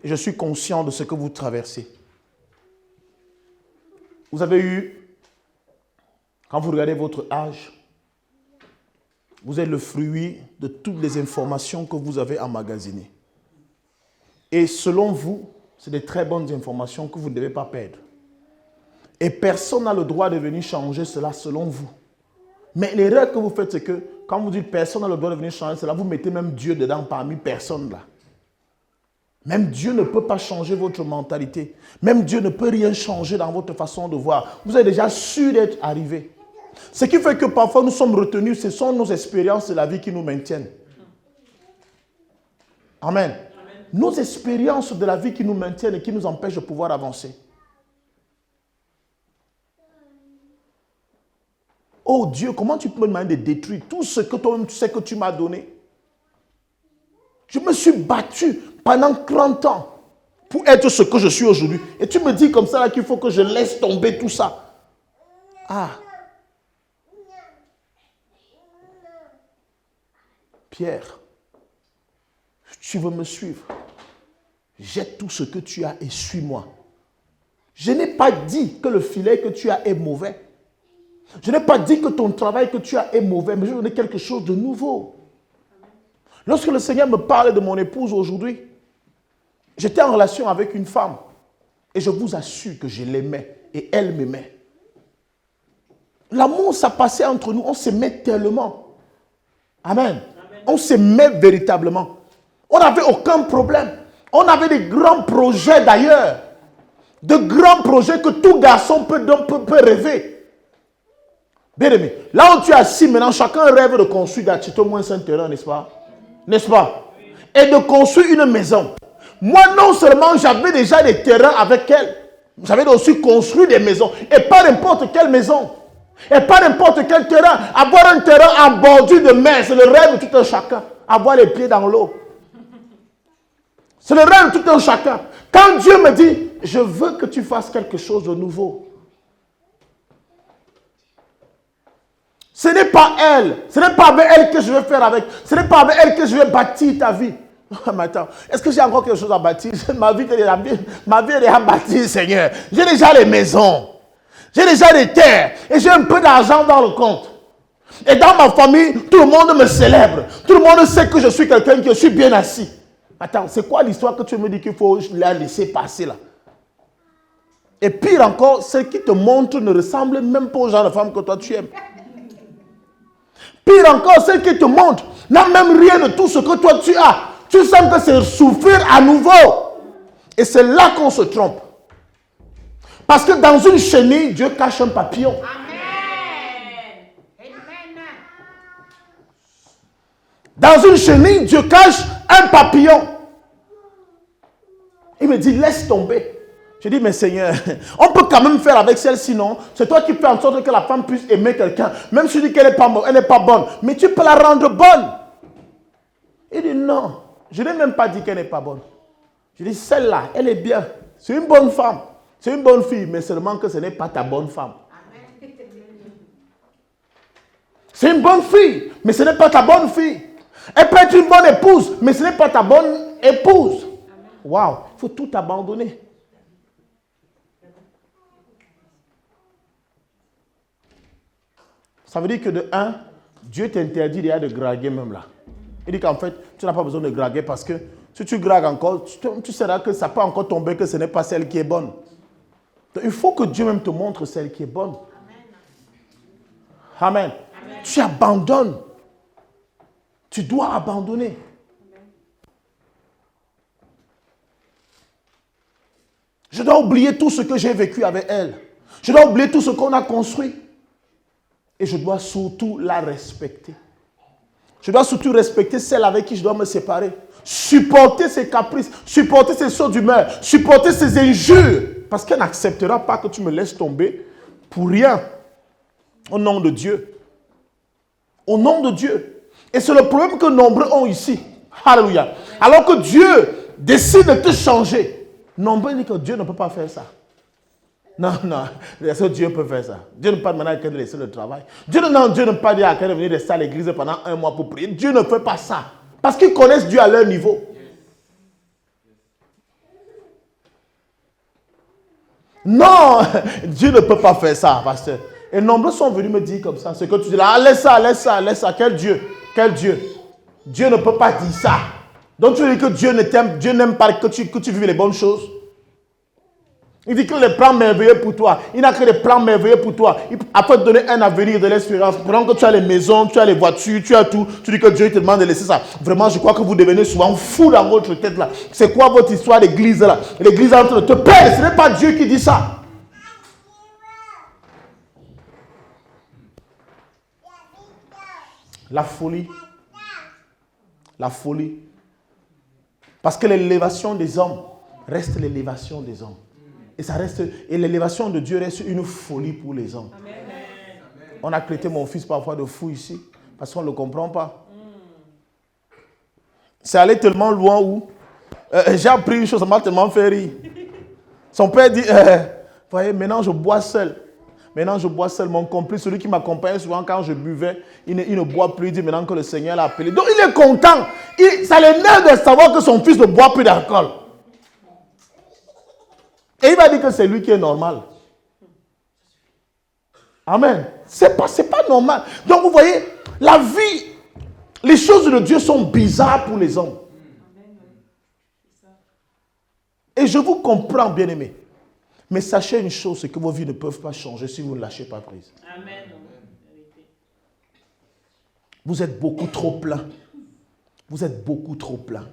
Et je suis conscient de ce que vous traversez. Vous avez eu, quand vous regardez votre âge, vous êtes le fruit de toutes les informations que vous avez emmagasinées. Et selon vous, c'est des très bonnes informations que vous ne devez pas perdre. Et personne n'a le droit de venir changer cela selon vous. Mais l'erreur que vous faites, c'est que quand vous dites personne n'a le droit de venir changer cela, vous mettez même Dieu dedans parmi personne là. Même Dieu ne peut pas changer votre mentalité. Même Dieu ne peut rien changer dans votre façon de voir. Vous êtes déjà sûr d'être arrivé. Ce qui fait que parfois nous sommes retenus, ce sont nos expériences de la vie qui nous maintiennent. Amen. Amen. Nos expériences de la vie qui nous maintiennent et qui nous empêchent de pouvoir avancer. Oh Dieu, comment tu peux me demander de détruire tout ce que toi-même tu sais que tu m'as donné? Je me suis battu pendant 30 ans pour être ce que je suis aujourd'hui. Et tu me dis comme ça qu'il faut que je laisse tomber tout ça. Ah. Pierre, tu veux me suivre? Jette tout ce que tu as et suis-moi. Je n'ai pas dit que le filet que tu as est mauvais. Je n'ai pas dit que ton travail que tu as est mauvais, mais je vais donner quelque chose de nouveau. Lorsque le Seigneur me parle de mon épouse aujourd'hui, j'étais en relation avec une femme et je vous assure que je l'aimais et elle m'aimait. L'amour, ça passait entre nous, on s'aimait tellement. Amen. Amen. On s'aimait véritablement. On n'avait aucun problème. On avait des grands projets d'ailleurs. De grands projets que tout garçon peut rêver. Bien aimé, là où tu es assis maintenant, chacun rêve de construire d'acheter au moins un terrain, n'est-ce pas? N'est-ce pas? Et de construire une maison. Moi, non seulement j'avais déjà des terrains avec elle, j'avais aussi construit des maisons. Et pas n'importe quelle maison. Et pas n'importe quel terrain. Avoir un terrain à bordure de mer, c'est le rêve de tout un chacun. Avoir les pieds dans l'eau. C'est le rêve de tout un chacun. Quand Dieu me dit, je veux que tu fasses quelque chose de nouveau. Ce n'est pas elle. Ce n'est pas avec elle que je vais faire avec. Ce n'est pas avec elle que je vais bâtir ta vie. Mais attends, est-ce que j'ai encore quelque chose à bâtir? Ma vie est déjà bâtie, Seigneur. J'ai déjà les maisons. J'ai déjà des terres. Et j'ai un peu d'argent dans le compte. Et dans ma famille, tout le monde me célèbre. Tout le monde sait que je suis quelqu'un qui suis bien assis. Attends, c'est quoi l'histoire que tu me dis qu'il faut la laisser passer là? Et pire encore, celle qui te montre ne ressemble même pas au genre de femme que toi tu aimes. Pire encore, celle qui te montre n'a même rien de tout ce que toi tu as. Tu sens que c'est souffrir à nouveau. Et c'est là qu'on se trompe. Parce que dans une chenille, Dieu cache un papillon. Amen. Dans une chenille, Dieu cache un papillon. Il me dit, laisse tomber. Je dis, mais Seigneur, on peut quand même faire avec celle-ci, non? C'est toi qui fais en sorte que la femme puisse aimer quelqu'un. Même si tu dis qu'elle n'est pas bonne, mais tu peux la rendre bonne. Il dit non, je n'ai même pas dit qu'elle n'est pas bonne. Je dis celle-là, elle est bien. C'est une bonne femme, c'est une bonne fille, mais seulement que ce n'est pas ta bonne femme. C'est une bonne fille, mais ce n'est pas ta bonne fille. Elle peut être une bonne épouse, mais ce n'est pas ta bonne épouse. Waouh, il faut tout abandonner. Ça veut dire que de un, Dieu t'interdit déjà de draguer même là. Il dit qu'en fait, tu n'as pas besoin de draguer parce que si tu dragues encore, tu sauras que ça peut encore tomber, que ce n'est pas celle qui est bonne. Donc, il faut que Dieu même te montre celle qui est bonne. Amen. Amen. Tu abandonnes. Tu dois abandonner. Je dois oublier tout ce que j'ai vécu avec elle. Je dois oublier tout ce qu'on a construit. Et je dois surtout la respecter. Je dois surtout respecter celle avec qui je dois me séparer. Supporter ses caprices, supporter ses sauts d'humeur, supporter ses injures. Parce qu'elle n'acceptera pas que tu me laisses tomber pour rien. Au nom de Dieu. Au nom de Dieu. Et c'est le problème que nombreux ont ici. Alléluia. Alors que Dieu décide de te changer. Nombreux disent que Dieu ne peut pas faire ça. Non, non, est-ce que Dieu peut faire ça? Dieu ne peut pas demander à quelqu'un de laisser le travail. Dieu ne peut pas dire à quelqu'un de venir rester à l'église pendant 1 mois pour prier. Dieu ne fait pas ça. Parce qu'ils connaissent Dieu à leur niveau. Non, Dieu ne peut pas faire ça, pasteur. Et nombreux sont venus me dire comme ça. Ce que tu dis là, laisse ça, laisse ça, laisse ça. Quel Dieu? Quel Dieu? Dieu ne peut pas dire ça. Donc tu dis que Dieu ne t'aime, Dieu n'aime pas que tu vives les bonnes choses. Il dit que les plans merveilleux pour toi. Il n'a que des plans merveilleux pour toi. Afin de donner un avenir, de l'espérance. Pendant que tu as les maisons, tu as les voitures, tu as tout. Tu dis que Dieu te demande de laisser ça. Vraiment, je crois que vous devenez souvent fou dans votre tête là. C'est quoi votre histoire d'église là? L'église est en train de te perdre. Ce n'est pas Dieu qui dit ça. La folie. La folie. Parce que l'élévation des hommes reste l'élévation des hommes. Et l'élévation de Dieu reste une folie pour les hommes. Amen. On a traité mon fils parfois de fou ici, parce qu'on ne le comprend pas. C'est allé tellement loin où j'ai appris une chose, ça m'a tellement fait rire. Son père dit, voyez, maintenant je bois seul. Maintenant je bois seul. Mon complice, celui qui m'accompagnait souvent quand je buvais, il ne boit plus. Il dit maintenant que le Seigneur l'a appelé. Donc il est content. Ça l'énerve de savoir que son fils ne boit plus d'alcool. Et il va dire que c'est lui qui est normal. Amen. C'est pas normal. Donc vous voyez, la vie, les choses de Dieu sont bizarres pour les hommes. Et je vous comprends, bien-aimés. Mais sachez une chose, c'est que vos vies ne peuvent pas changer si vous ne lâchez pas prise. Amen. Vous êtes beaucoup trop plein. Vous êtes beaucoup trop plein.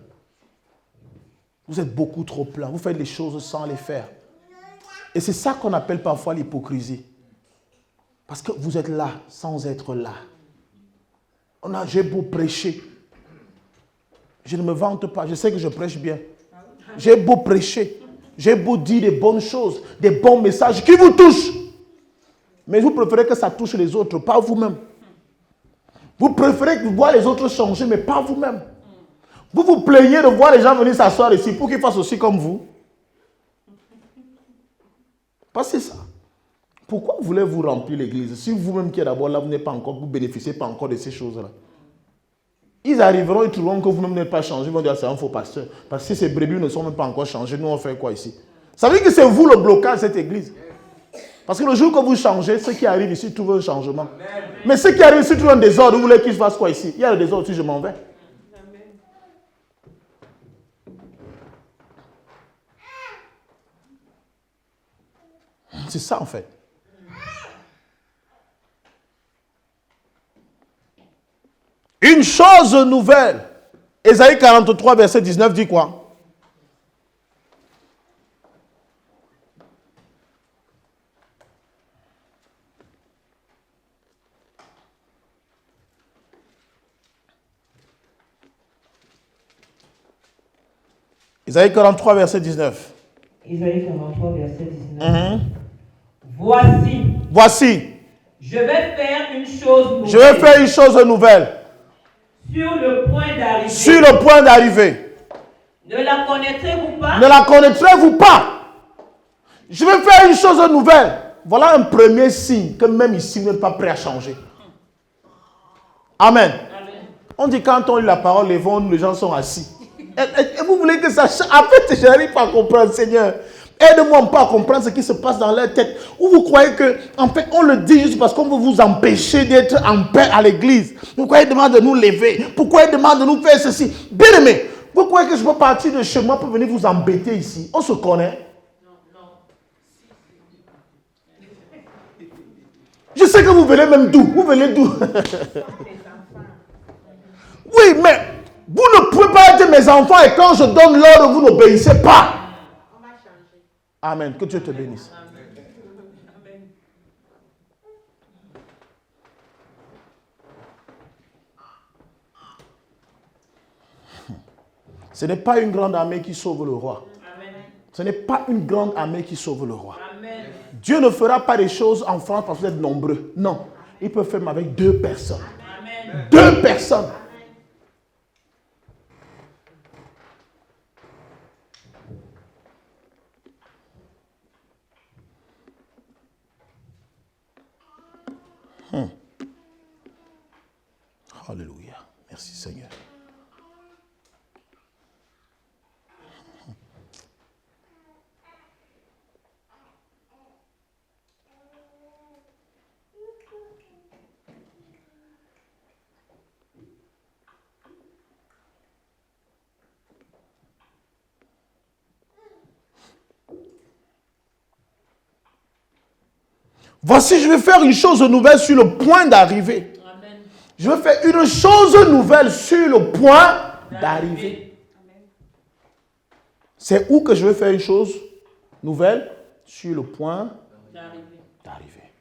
Vous êtes beaucoup trop plein. Vous faites les choses sans les faire. Et c'est ça qu'on appelle parfois l'hypocrisie. Parce que vous êtes là sans être là. J'ai beau prêcher. Je ne me vante pas. Je sais que je prêche bien. J'ai beau prêcher. J'ai beau dire des bonnes choses, des bons messages qui vous touchent. Mais vous préférez que ça touche les autres, pas vous-même. Vous préférez voir les autres changer, mais pas vous-même. Vous vous plaignez de voir les gens venir s'asseoir ici pour qu'ils fassent aussi comme vous. Parce que c'est ça. Pourquoi voulez-vous remplir l'église si vous-même qui êtes d'abord là, vous n'êtes pas encore, vous ne bénéficiez pas encore de ces choses-là? Ils arriveront, ils trouveront que vous-même n'êtes pas changé, ils vont dire c'est un faux pasteur. Parce que ces brebis ne sont même pas encore changées, nous on fait quoi ici? Ça veut dire que c'est vous le blocage de cette église. Parce que le jour que vous changez, ceux qui arrivent ici trouvent un changement. Mais ceux qui arrivent ici trouvent un désordre, vous voulez qu'ils fassent quoi ici? Il y a le désordre si je m'en vais. C'est ça en fait. Une chose nouvelle. Ésaïe 43, verset 19 dit quoi? Ésaïe 43, verset 19. Ésaïe 43, verset 19. Voici, je vais faire une chose nouvelle. je vais faire une chose nouvelle. Sur le point d'arriver. Sur le point d'arriver. Ne la connaîtrez-vous pas? Ne la connaîtrez-vous pas? Je vais faire une chose nouvelle. Voilà un premier signe que même ici, vous n'êtes pas prêt à changer. Amen. On dit quand on lit la parole, les gens sont assis. Et vous voulez que ça change? En fait, je n'arrive pas à comprendre, Seigneur. Aide-moi pas à comprendre ce qui se passe dans leur tête. Ou vous croyez que, en fait, on le dit juste parce qu'on veut vous empêcher d'être en paix à l'église. Pourquoi il demande de nous lever? Pourquoi il demande de nous faire ceci? Bien aimé, vous croyez que je peux partir de chez moi pour venir vous embêter ici? On se connaît. Je sais que vous venez même d'où? Vous venez d'où? Oui, mais vous ne pouvez pas être mes enfants et quand je donne l'ordre, vous n'obéissez pas. Amen. Que Dieu te bénisse. Ce n'est pas une grande armée qui sauve le roi. Ce n'est pas une grande armée qui sauve le roi. Dieu ne fera pas des choses en France parce que vous êtes nombreux. Non. Il peut faire avec 2 personnes. 2 personnes. Alléluia. Merci Seigneur. Voici, je vais faire une chose nouvelle sur le point d'arriver. Je vais faire une chose nouvelle sur le point d'arriver. C'est où que je vais faire une chose nouvelle? Sur le point d'arriver.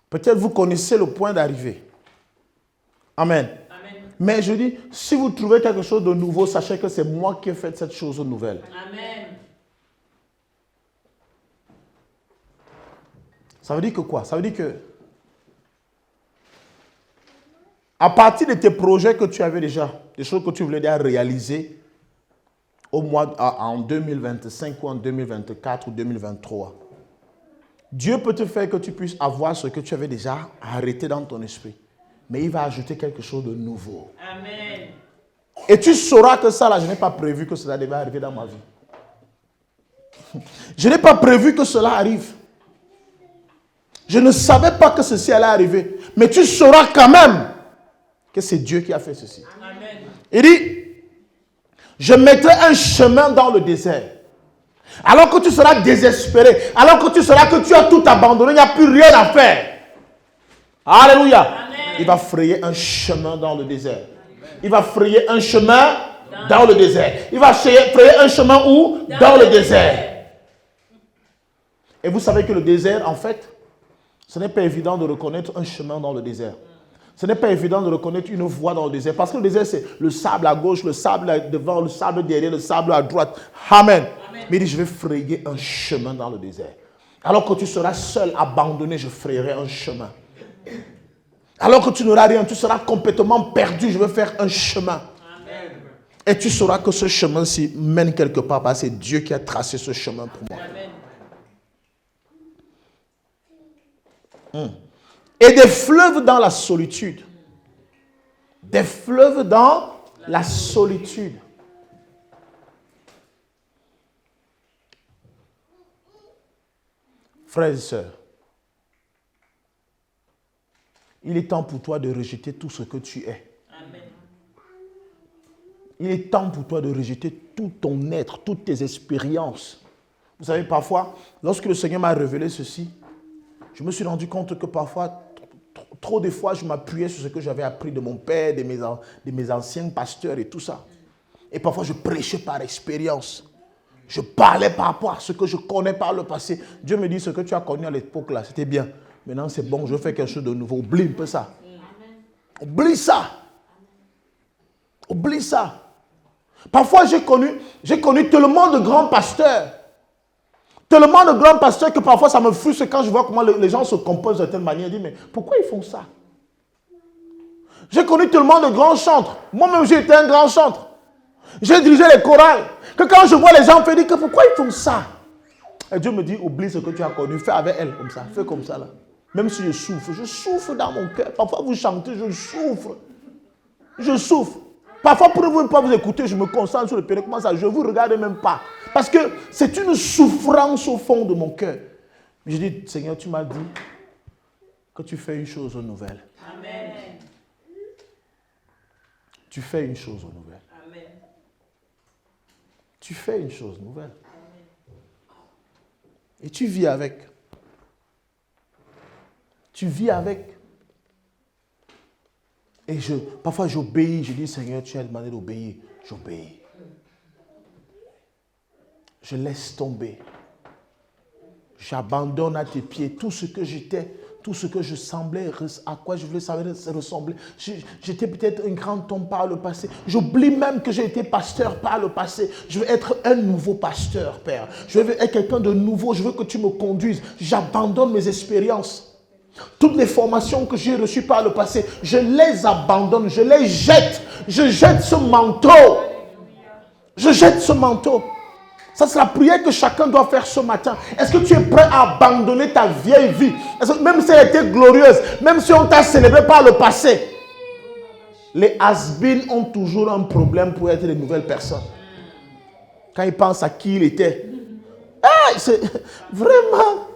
Peut-être vous connaissez le point d'arrivée. Amen. Mais je dis, si vous trouvez quelque chose de nouveau, sachez que c'est moi qui ai fait cette chose nouvelle. Amen. Ça veut dire que quoi? Ça veut dire que à partir de tes projets que tu avais déjà, des choses que tu voulais déjà réaliser en 2025 ou en 2024 ou 2023, Dieu peut te faire que tu puisses avoir ce que tu avais déjà arrêté dans ton esprit. Mais il va ajouter quelque chose de nouveau. Amen. Et tu sauras que ça là, je n'ai pas prévu que cela devait arriver dans ma vie. Je n'ai pas prévu que cela arrive. Je ne savais pas que ceci allait arriver. Mais tu sauras quand même que c'est Dieu qui a fait ceci. Amen. Il dit, je mettrai un chemin dans le désert. Alors que tu seras désespéré, alors que tu sauras que tu as tout abandonné, il n'y a plus rien à faire. Alléluia. Amen. Il va frayer un chemin dans le désert. Il va frayer un chemin dans le désert. Il va frayer un chemin où? Dans le désert. Et vous savez que le désert, en fait, ce n'est pas évident de reconnaître un chemin dans le désert. Ce n'est pas évident de reconnaître une voie dans le désert. Parce que le désert, c'est le sable à gauche, le sable devant, le sable derrière, le sable à droite. Amen. Mais il dit, je vais frayer un chemin dans le désert. Alors que tu seras seul, abandonné, je frayerai un chemin. Alors que tu n'auras rien, tu seras complètement perdu, je vais faire un chemin. Amen. Et tu sauras que ce chemin-ci mène quelque part, parce que c'est Dieu qui a tracé ce chemin pour moi. Amen. Et des fleuves dans la solitude. Des fleuves dans la solitude. Frères et sœurs, il est temps pour toi de rejeter tout ce que tu es. Amen. Il est temps pour toi de rejeter tout ton être, toutes tes expériences. Vous savez, parfois, lorsque le Seigneur m'a révélé ceci, je me suis rendu compte que parfois, trop de fois, je m'appuyais sur ce que j'avais appris de mon père, de mes anciens pasteurs et tout ça. Et parfois, je prêchais par expérience. Je parlais par rapport à ce que je connais par le passé. Dieu me dit, ce que tu as connu à l'époque là, c'était bien. Maintenant, c'est bon, je fais quelque chose de nouveau. Oublie un peu ça. Oublie ça. Oublie ça. Parfois, j'ai connu tellement de grands pasteurs, Tellement de grands pasteurs que parfois ça me frustre quand je vois comment les gens se composent de telle manière. Je dis, mais pourquoi ils font ça? J'ai connu tellement de grands chantres. Moi-même, j'ai été un grand chantre. J'ai dirigé les chorales. Que quand je vois les gens faire, je dis que pourquoi ils font ça? Et Dieu me dit, oublie ce que tu as connu. Fais avec elle comme ça. Fais comme ça là. Même si je souffre dans mon cœur. Parfois vous chantez, je souffre. Je souffre. Parfois pour ne pas vous écouter, je me concentre sur le péché. Comment ça? Je ne vous regarde même pas. Parce que c'est une souffrance au fond de mon cœur. Je dis, Seigneur, tu m'as dit que tu fais une chose nouvelle. Amen. Tu fais une chose nouvelle. Amen. Tu fais une chose nouvelle. Et tu vis avec. Tu vis avec. Et parfois j'obéis. Je dis, Seigneur, tu as demandé d'obéir. J'obéis. Je laisse tomber. J'abandonne à tes pieds tout ce que j'étais. Tout ce que je semblais, à quoi je voulais ressembler. J'étais peut-être un grand homme par le passé. J'oublie même que j'ai été pasteur par le passé. Je veux être un nouveau pasteur, Père. Je veux être quelqu'un de nouveau. Je veux que tu me conduises. J'abandonne mes expériences. Toutes les formations que j'ai reçues par le passé, je les abandonne. Je les jette. Je jette ce manteau. Je jette ce manteau. Ça, c'est la prière que chacun doit faire ce matin. Est-ce que tu es prêt à abandonner ta vieille vie? Même si elle était glorieuse, même si on t'a célébré par le passé. Les has-been ont toujours un problème pour être de nouvelles personnes. Quand ils pensent à qui il était. C'est vraiment...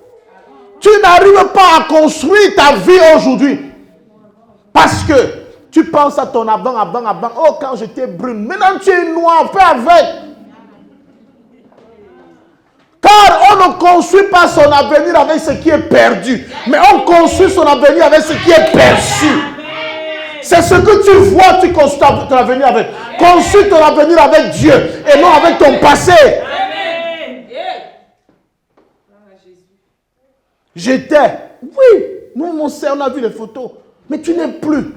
Tu n'arrives pas à construire ta vie aujourd'hui. Parce que tu penses à ton avant. Oh, quand j'étais brune. Maintenant, tu es noir. Fais avec. Car on ne construit pas son avenir avec ce qui est perdu, mais on construit son avenir avec ce qui est perçu. C'est ce que tu vois, tu construis ton avenir avec. Construis ton avenir avec Dieu et non avec ton passé. J'étais, oui, nous on a vu les photos, mais tu n'es plus.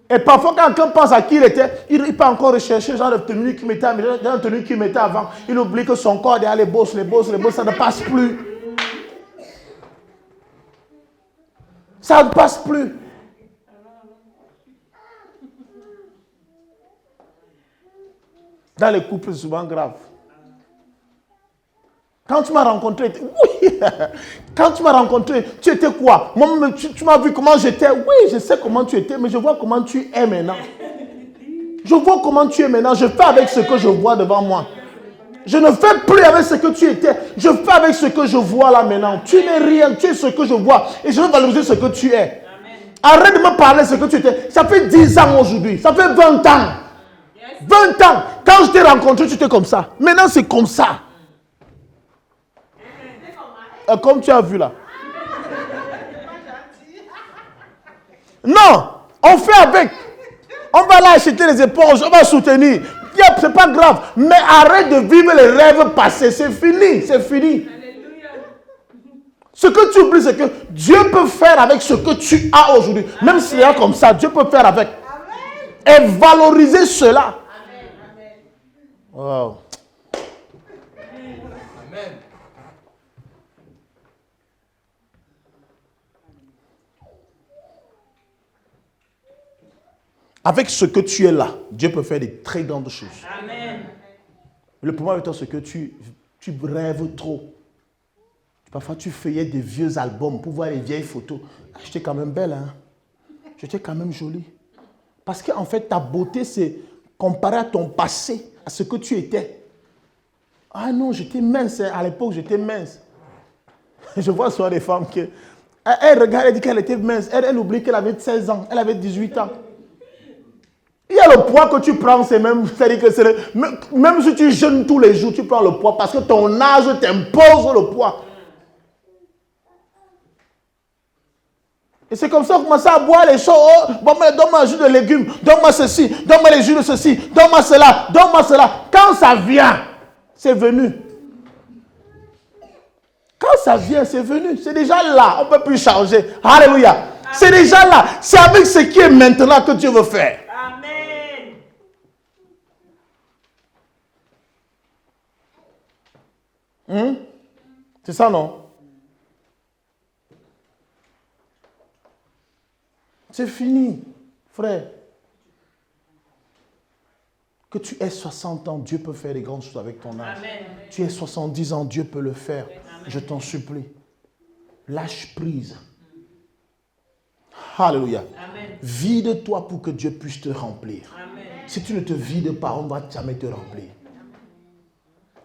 Et parfois, quand quelqu'un pense à qui il était, il peut encore rechercher le genre de tenue qu'il mettait avant. Il oublie que son corps derrière les bosses, ça ne passe plus. Ça ne passe plus. Dans les couples, c'est souvent grave. Quand tu m'as rencontré, oui. Quand tu m'as rencontré, tu étais quoi? Moi, tu m'as vu comment j'étais. Oui, je sais comment tu étais, mais je vois comment tu es maintenant. Je vois comment tu es maintenant. Je fais avec ce que je vois devant moi. Je ne fais plus avec ce que tu étais. Je fais avec ce que je vois là maintenant. Tu n'es rien, tu es ce que je vois. Et je veux valoriser ce que tu es. Arrête de me parler de ce que tu étais. Ça fait 10 ans aujourd'hui. Ça fait 20 ans. 20 ans. Quand je t'ai rencontré, tu étais comme ça. Maintenant, c'est comme ça. Comme tu as vu là. Non, on fait avec. On va là acheter les éponges, on va soutenir. C'est pas grave. Mais arrête de vivre les rêves passés. C'est fini, c'est fini. Ce que tu oublies, c'est que Dieu peut faire avec ce que tu as aujourd'hui. Même s'il y a comme ça, Dieu peut faire avec. Et valoriser cela. Wow. Amen. Avec ce que tu es là, Dieu peut faire des très grandes choses. Amen. Le problème avec toi, c'est que tu rêves trop. Parfois, tu feuillettes des vieux albums pour voir les vieilles photos. Ah, j'étais quand même belle, hein? J'étais quand même jolie. Parce qu'en fait, ta beauté, c'est comparé à ton passé, à ce que tu étais. Ah non, j'étais mince. À l'époque, j'étais mince. Je vois souvent des femmes qui... Elle regarde, elle dit qu'elle était mince. Elle oublie qu'elle avait 16 ans. Elle avait 18 ans. Il y a le poids que tu prends, c'est même... C'est-à-dire que même si tu jeûnes tous les jours, tu prends le poids parce que ton âge t'impose le poids. Et c'est comme ça qu'on commence à boire les choses. Oh, bon, donne-moi un jus de légumes, donne-moi ceci, donne-moi les jus de ceci, donne-moi cela, donne-moi cela. Quand ça vient, c'est venu. Quand ça vient, c'est venu. C'est déjà là. On ne peut plus changer. Alléluia. C'est déjà là. C'est avec ce qui est maintenant que Dieu veut faire. Amen. C'est ça, non? C'est fini, frère. Que tu aies 60 ans, Dieu peut faire des grandes choses avec ton âge. Amen. Tu aies 70 ans, Dieu peut le faire. Amen. Je t'en supplie. Lâche prise. Alléluia. Amen. Vide-toi pour que Dieu puisse te remplir. Amen. Si tu ne te vides pas, on ne va jamais te remplir.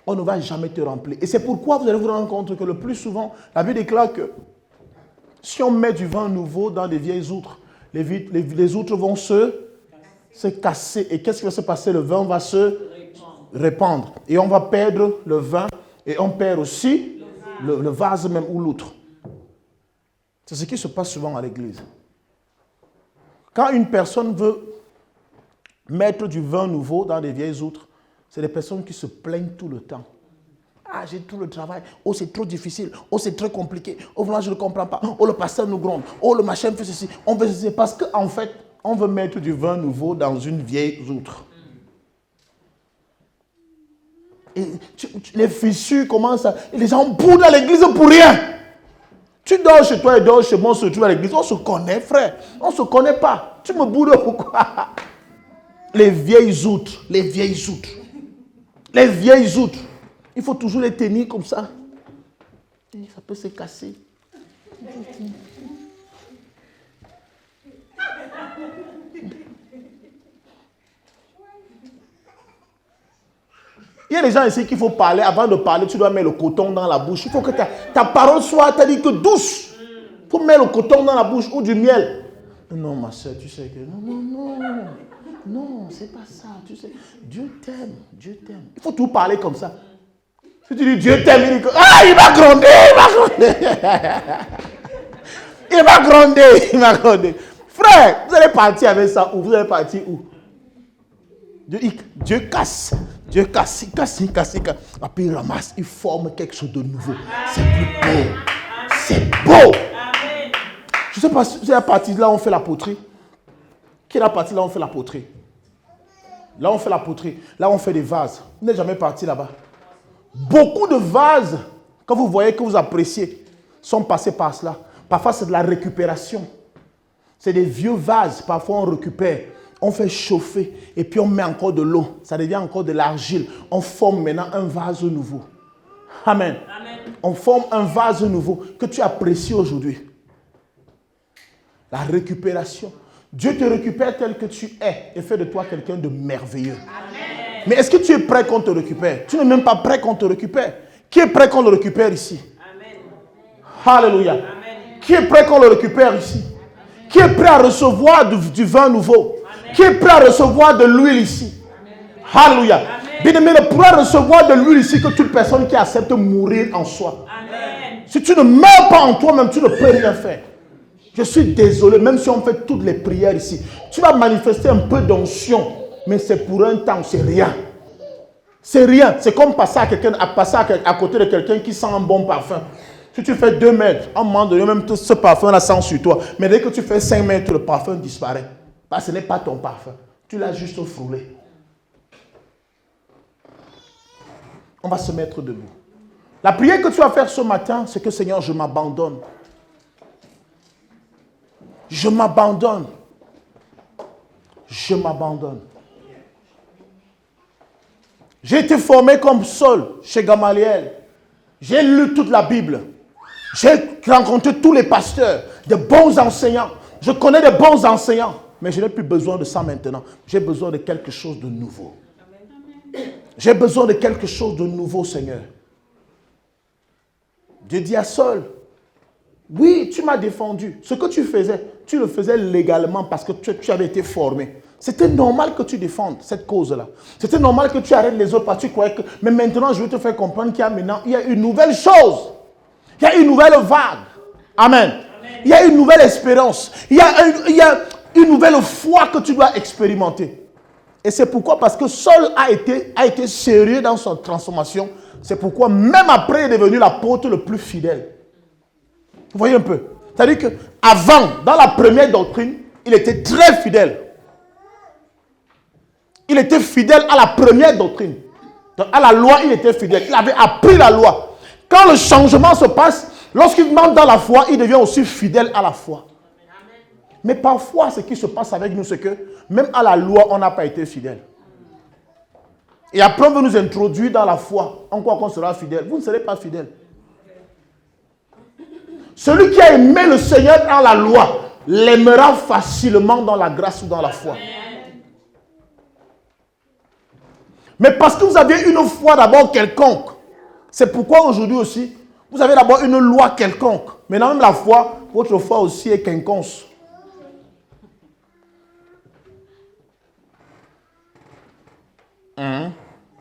On ne va jamais te remplir. Et c'est pourquoi vous allez vous rendre compte que le plus souvent, la Bible déclare que si on met du vin nouveau dans des vieilles outres, les outres vont se casser. Et qu'est-ce qui va se passer? Le vin va se répandre. Et on va perdre le vin et on perd aussi le vase même ou l'outre. C'est ce qui se passe souvent à l'église. Quand une personne veut mettre du vin nouveau dans des vieilles outres, c'est des personnes qui se plaignent tout le temps. Ah, j'ai tout le travail. Oh, c'est trop difficile. Oh, c'est très compliqué. Oh, voilà, je ne comprends pas. Oh, le pasteur nous gronde. Oh, le machin fait ceci. On fait ceci. Parce qu'en fait, on veut mettre du vin nouveau dans une vieille outre. Et les fissures commencent à... Les gens boudent à l'église pour rien. Tu dors chez toi et dors chez moi, on se retrouve à l'église. On se connaît, frère. On ne se connaît pas. Tu me boudes pourquoi? Les vieilles outres. Les vieilles outres. Les vieilles outres. Il faut toujours les tenir comme ça. Et ça peut se casser. Il y a des gens ici qu'il faut parler. Avant de parler, tu dois mettre le coton dans la bouche. Il faut que ta parole soit, t'as dit que douce. Il faut mettre le coton dans la bouche ou du miel. Non, ma soeur, tu sais que... Non, c'est pas ça. Tu sais, Dieu t'aime. Dieu t'aime. Il faut tout parler comme ça. Si tu dis Dieu t'aime, il dit que... Ah, il va gronder, il va gronder. Frère, vous allez partir avec ça où? Vous allez partir où? Dieu casse. Dieu casse, il casse. Après il ramasse, il forme quelque chose de nouveau. C'est plus beau. C'est beau. Je ne sais pas si c'est la partie là où on fait la poterie. Qui est la partie là où on fait la poterie? Là on fait la poterie. Là on fait des vases. Vous n'êtes jamais parti là-bas. Beaucoup de vases, quand vous voyez que vous appréciez, sont passés par cela. Parfois c'est de la récupération. C'est des vieux vases. Parfois on récupère. On fait chauffer et puis on met encore de l'eau. Ça devient encore de l'argile. On forme maintenant un vase nouveau. Amen. Amen. On forme un vase nouveau que tu apprécies aujourd'hui. La récupération. Dieu te récupère tel que tu es et fait de toi quelqu'un de merveilleux. Amen. Mais est-ce que tu es prêt qu'on te récupère? Tu n'es même pas prêt qu'on te récupère. Qui est prêt qu'on le récupère ici? Amen. Alléluia. Amen. Qui est prêt qu'on le récupère ici? Amen. Qui est prêt à recevoir du vin nouveau? Amen. Qui est prêt à recevoir de l'huile ici? Amen. Alléluia. Bien-aimé, ne pourra recevoir de l'huile ici que toute personne qui accepte de mourir en soi. Amen. Si tu ne meurs pas en toi-même, tu ne peux rien faire. Je suis désolé, même si on fait toutes les prières ici, tu vas manifester un peu d'onction, mais c'est pour un temps, c'est rien. C'est rien. C'est comme passer à côté de quelqu'un qui sent un bon parfum. Si tu fais 2 mètres, à un moment donné, même tout ce parfum-là sent sur toi. Mais dès que tu fais 5 mètres, le parfum disparaît. Parce que ce n'est pas ton parfum. Tu l'as juste frôlé. On va se mettre debout. La prière que tu vas faire ce matin, c'est que Seigneur, je m'abandonne. Je m'abandonne. Je m'abandonne. J'ai été formé comme Saul chez Gamaliel. J'ai lu toute la Bible. J'ai rencontré tous les pasteurs, de bons enseignants. Je connais de bons enseignants. Mais je n'ai plus besoin de ça maintenant. J'ai besoin de quelque chose de nouveau. J'ai besoin de quelque chose de nouveau, Seigneur. Dieu dit à Saul, oui, tu m'as défendu. Ce que tu faisais, tu le faisais légalement parce que tu avais été formé. C'était normal que tu défendes cette cause-là. C'était normal que tu arrêtes les autres parce que tu croyais que... Mais maintenant, je vais te faire comprendre qu'il y a une nouvelle chose. Il y a une nouvelle vague. Amen. Amen. Il y a une nouvelle espérance. Il y a une nouvelle foi que tu dois expérimenter. Et c'est pourquoi, parce que Saul a été sérieux dans son transformation. C'est pourquoi, même après, il est devenu l'apôtre le plus fidèle. Vous voyez un peu? C'est-à-dire qu'avant, dans la première doctrine, il était très fidèle. Il était fidèle à la première doctrine. Donc, à la loi, il était fidèle. Il avait appris la loi. Quand le changement se passe, lorsqu'il monte dans la foi, il devient aussi fidèle à la foi. Mais parfois, ce qui se passe avec nous, c'est que même à la loi, on n'a pas été fidèle. Et après, on veut nous introduire dans la foi. En quoi qu'on sera fidèle? Vous ne serez pas fidèle. Celui qui a aimé le Seigneur dans la loi l'aimera facilement dans la grâce ou dans la foi. Mais parce que vous avez une foi d'abord quelconque, c'est pourquoi aujourd'hui aussi, vous avez d'abord une loi quelconque. Maintenant même la foi, votre foi aussi est quinconce.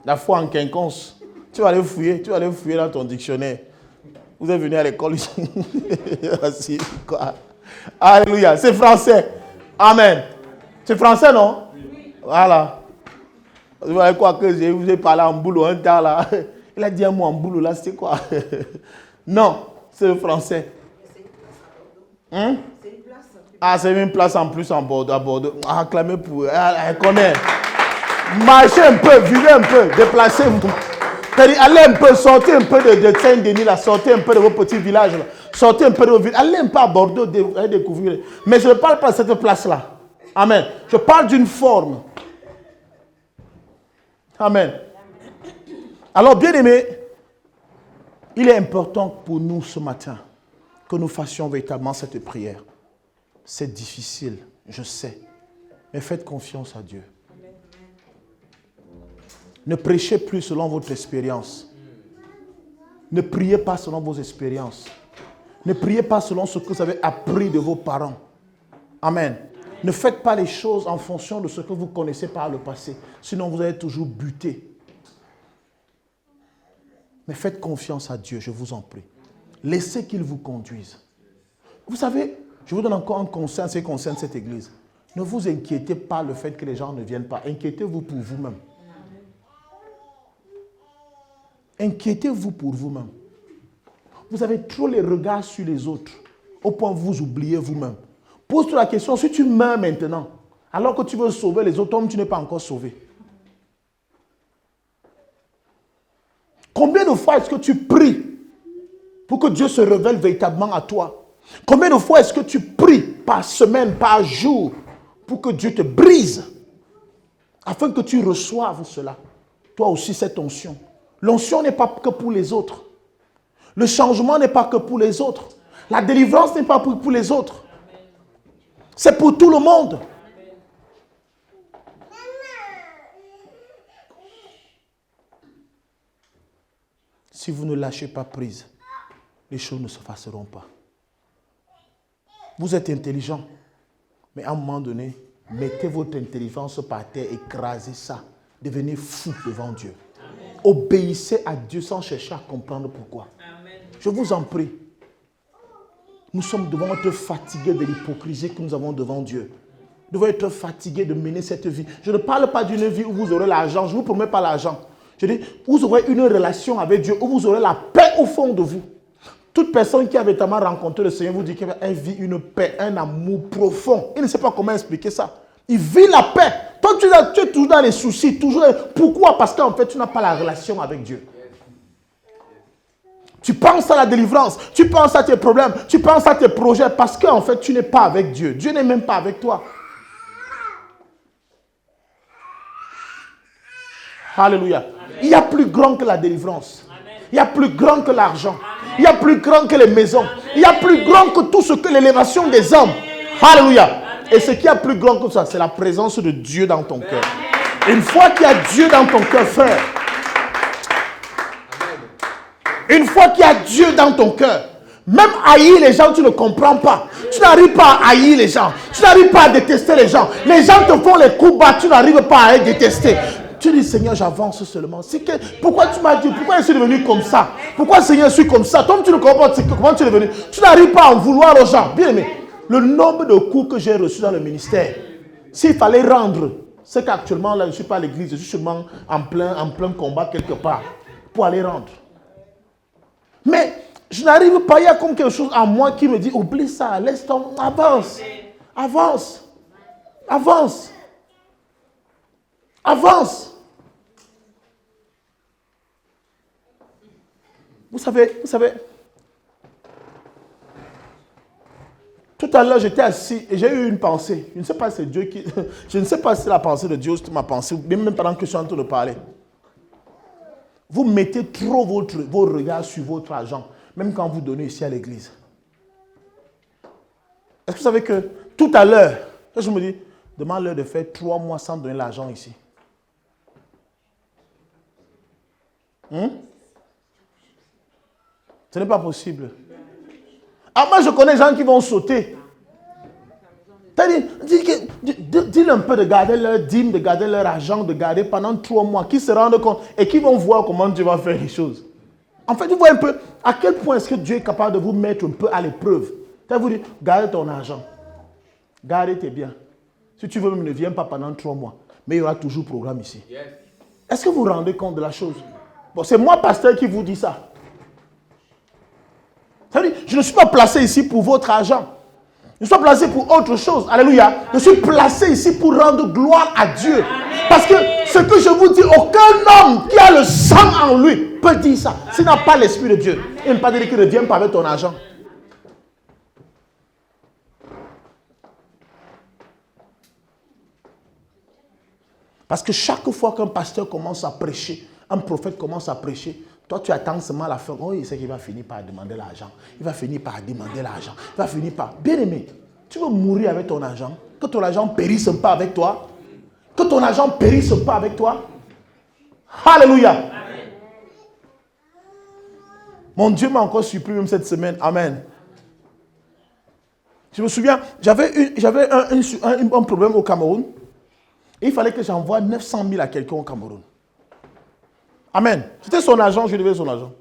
La foi en quinconce. Tu vas aller fouiller dans ton dictionnaire. Vous êtes venu à l'école ici. Alléluia. C'est français. Amen. C'est français, non? Oui. Voilà. Vous voyez quoi que je vous ai parlé en boulot un temps là. Il a dit un mot en boulot là, c'est quoi? Non, c'est le français. Ah, c'est une place en plus à Bordeaux. Ah, acclamez pour eux. Elle connaît. Marchez un peu, vivez un peu, déplacez-vous. Allez un peu, sortez un peu de Saint-Denis, là, sortez un peu de vos petits villages, là, sortez un peu de vos villes, allez un peu à Bordeaux, allez découvrir. Mais je ne parle pas de cette place-là. Amen. Je parle d'une forme. Amen. Alors, bien aimé, il est important pour nous ce matin que nous fassions véritablement cette prière. C'est difficile, je sais, mais faites confiance à Dieu. Ne prêchez plus selon votre expérience. Ne priez pas selon vos expériences. Ne priez pas selon ce que vous avez appris de vos parents. Amen. Ne faites pas les choses en fonction de ce que vous connaissez par le passé. Sinon, vous allez toujours buter. Mais faites confiance à Dieu, je vous en prie. Laissez qu'il vous conduise. Vous savez, je vous donne encore un conseil en ce qui concerne cette église. Ne vous inquiétez pas le fait que les gens ne viennent pas. Inquiétez-vous pour vous-même. Inquiétez-vous pour vous-même. Vous avez trop les regards sur les autres, au point où vous oubliez vous-même. Pose-toi la question, si tu meurs maintenant, alors que tu veux sauver les autres hommes, tu n'es pas encore sauvé. Combien de fois est-ce que tu pries pour que Dieu se révèle véritablement à toi? Combien de fois est-ce que tu pries par semaine, par jour, pour que Dieu te brise, afin que tu reçoives cela, toi aussi cette onction? L'onction n'est pas que pour les autres. Le changement n'est pas que pour les autres. La délivrance n'est pas pour les autres. C'est pour tout le monde. Si vous ne lâchez pas prise, les choses ne se passeront pas. Vous êtes intelligent, mais à un moment donné, mettez votre intelligence par terre, écrasez ça, devenez fou devant Dieu. Obéissez à Dieu sans chercher à comprendre pourquoi. Amen. Je vous en prie. Nous devons être fatigués de l'hypocrisie que nous avons devant Dieu. Nous devons être fatigués de mener cette vie. Je ne parle pas d'une vie où vous aurez l'argent. Je ne vous promets pas l'argent. Je dis, vous aurez une relation avec Dieu, où vous aurez la paix au fond de vous. Toute personne qui a véritablement rencontré le Seigneur vous dit qu'elle vit une paix, un amour profond. Il ne sait pas comment expliquer ça. Il vit la paix. Toi, tu es toujours dans les soucis. Pourquoi? Parce qu'en fait, tu n'as pas la relation avec Dieu. Tu penses à la délivrance. Tu penses à tes problèmes. Tu penses à tes projets. Parce qu'en fait, tu n'es pas avec Dieu. Dieu n'est même pas avec toi. Alléluia. Il y a plus grand que la délivrance. Il y a plus grand que l'argent. Il y a plus grand que les maisons. Il y a plus grand que tout ce que l'élévation des hommes. Alléluia. Et ce qui est plus grand que ça, c'est la présence de Dieu dans ton cœur. Une fois qu'il y a Dieu dans ton cœur, frère, une fois qu'il y a Dieu dans ton cœur, même haïr les gens, tu ne comprends pas. Tu n'arrives pas à haïr les gens. Tu n'arrives pas à détester les gens. Les gens te font les coups bas, tu n'arrives pas à les détester. Tu dis, Seigneur, j'avance seulement. Pourquoi tu m'as dit, pourquoi je suis devenu comme ça? Pourquoi, Seigneur, je suis comme ça? Toi, tu ne comprends pas comment tu es devenu. Tu n'arrives pas à en vouloir aux gens. Bien aimé. Le nombre de coups que j'ai reçus dans le ministère, s'il fallait rendre, c'est qu'actuellement, là, je ne suis pas à l'église, je suis seulement en plein combat quelque part, pour aller rendre. Mais je n'arrive pas, il y a comme quelque chose en moi qui me dit, oublie ça, laisse tomber, avance, avance, avance, avance. Vous savez, tout à l'heure, j'étais assis et j'ai eu une pensée. Je ne sais pas si c'est Dieu qui... Je ne sais pas si c'est la pensée de Dieu ou c'est ma pensée, même pendant que je suis en train de parler. Vous mettez trop vos regards sur votre argent, même quand vous donnez ici à l'église. Est-ce que vous savez que tout à l'heure, je me dis, demande-leur de faire 3 mois sans donner l'argent ici. Ce n'est pas possible. Ah, moi, je connais des gens qui vont sauter. Dis-leur un peu de garder leur dîme, de garder leur argent, de garder pendant 3 mois, qui se rendent compte et qui vont voir comment Dieu va faire les choses. En fait, vous voyez un peu à quel point est-ce que Dieu est capable de vous mettre un peu à l'épreuve. Vous dit, garde ton argent, garde tes biens. Si tu veux, ne viens pas pendant 3 mois, mais il y aura toujours programme ici. Est-ce que vous vous rendez compte de la chose? Bon, c'est moi, pasteur, qui vous dit ça. Ça veut dire, je ne suis pas placé ici pour votre argent. Je suis placé pour autre chose. Alléluia. Je suis placé ici pour rendre gloire à Dieu. Parce que ce que je vous dis, aucun homme qui a le sang en lui peut dire ça. S'il n'a pas l'esprit de Dieu. Il ne peut pas dire qu'il ne vient pas avec ton argent. Parce que chaque fois qu'un pasteur commence à prêcher, un prophète commence à prêcher, toi tu attends seulement à la fin. Oh, il sait qu'il va finir par demander l'argent. Il va finir par demander l'argent. Il va finir par... Bien-aimé, tu veux mourir avec ton argent? Que ton argent périsse pas avec toi? Que ton argent périsse pas avec toi? Alléluia. Amen. Mon Dieu m'a encore surpris même cette semaine. Amen. Je me souviens, j'avais un problème au Cameroun. Et il fallait que j'envoie 900 000 à quelqu'un au Cameroun. Amen. C'était son argent, je devais son argent.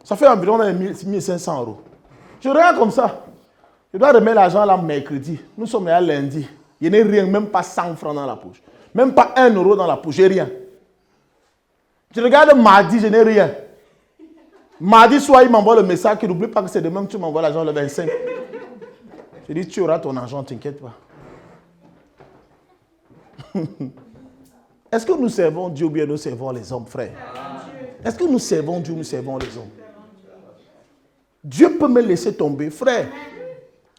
Ça fait environ 1500 €. Je regarde comme ça. Je dois remettre l'argent là mercredi. Nous sommes là lundi. Il n'y a rien, même pas 100 francs dans la poche. Même pas 1 € dans la poche, j'ai rien. Je regarde mardi, je n'ai rien. Mardi soir, il m'envoie le message qu'il n'oublie pas que c'est demain que tu m'envoies l'argent le 25. Je dis, tu auras ton argent, t'inquiète pas. Est-ce que nous servons Dieu ou bien nous servons les hommes, frères? Est-ce que nous servons Dieu ou nous servons les hommes? Dieu peut me laisser tomber, frère.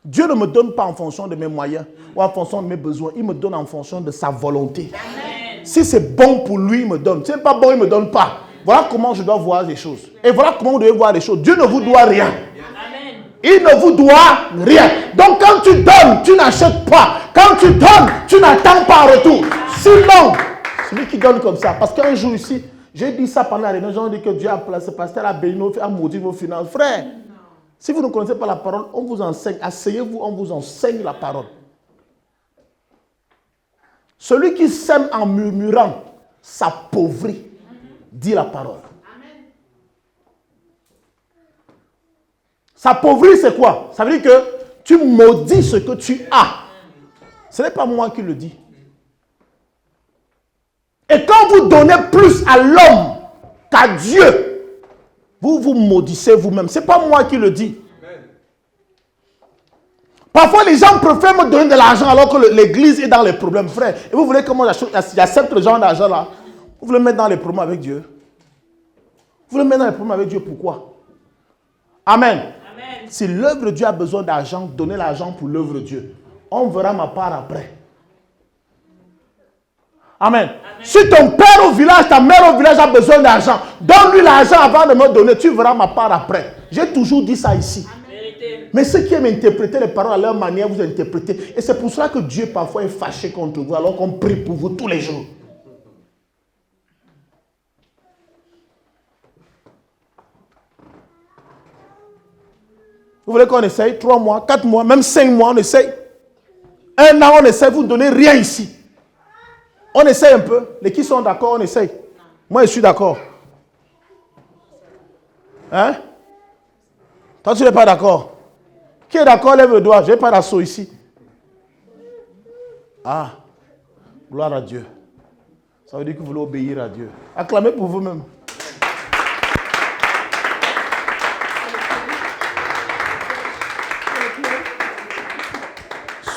Dieu ne me donne pas en fonction de mes moyens ou en fonction de mes besoins. Il me donne en fonction de sa volonté. Amen. Si c'est bon pour lui, il me donne. Si ce n'est pas bon, il ne me donne pas. Voilà comment je dois voir les choses. Et voilà comment vous devez voir les choses. Dieu ne vous doit rien. Amen. Il ne vous doit rien. Donc quand tu donnes, tu n'achètes pas. Quand tu donnes, tu n'attends pas en retour. Sinon, celui qui donne comme ça. Parce qu'un jour ici, j'ai dit ça pendant la réunion, j'ai dit que Dieu a placé, pasteur a béni, a maudit vos finances. Frère, si vous ne connaissez pas la parole, on vous enseigne. Asseyez-vous, on vous enseigne la parole. Celui qui sème en murmurant s'appauvrit, dit la parole. S'appauvrir, c'est quoi? Ça veut dire que tu maudis ce que tu as. Ce n'est pas moi qui le dis. Et quand vous donnez plus à l'homme qu'à Dieu, vous vous maudissez vous-même. Ce n'est pas moi qui le dis. Parfois, les gens préfèrent me donner de l'argent alors que l'église est dans les problèmes, frère. Et vous voulez que moi j'accepte le genre d'argent là? Vous voulez mettre dans les problèmes avec Dieu? Vous voulez mettre dans les problèmes avec Dieu, pourquoi? Amen. Amen. Si l'œuvre de Dieu a besoin d'argent, donnez l'argent pour l'œuvre de Dieu. On verra ma part après. Amen. Amen. Si ton père au village, ta mère au village a besoin d'argent, donne-lui l'argent avant de me donner, tu verras ma part après. J'ai toujours dit ça ici. Amen. Mais ceux qui aiment interpréter les paroles à leur manière, vous interprétez. Et c'est pour cela que Dieu parfois est fâché contre vous, alors qu'on prie pour vous tous les jours. Vous voulez qu'on essaye 3 mois, 4 mois, même 5 mois, on essaye. 1 an, on essaye, vous ne donnez rien ici. On essaye un peu. Les qui sont d'accord, on essaye. Moi, je suis d'accord. Hein? Toi, tu n'es pas d'accord. Qui est d'accord, lève le doigt. Je n'ai pas d'assaut ici. Ah, gloire à Dieu. Ça veut dire que vous voulez obéir à Dieu. Acclamez pour vous-même.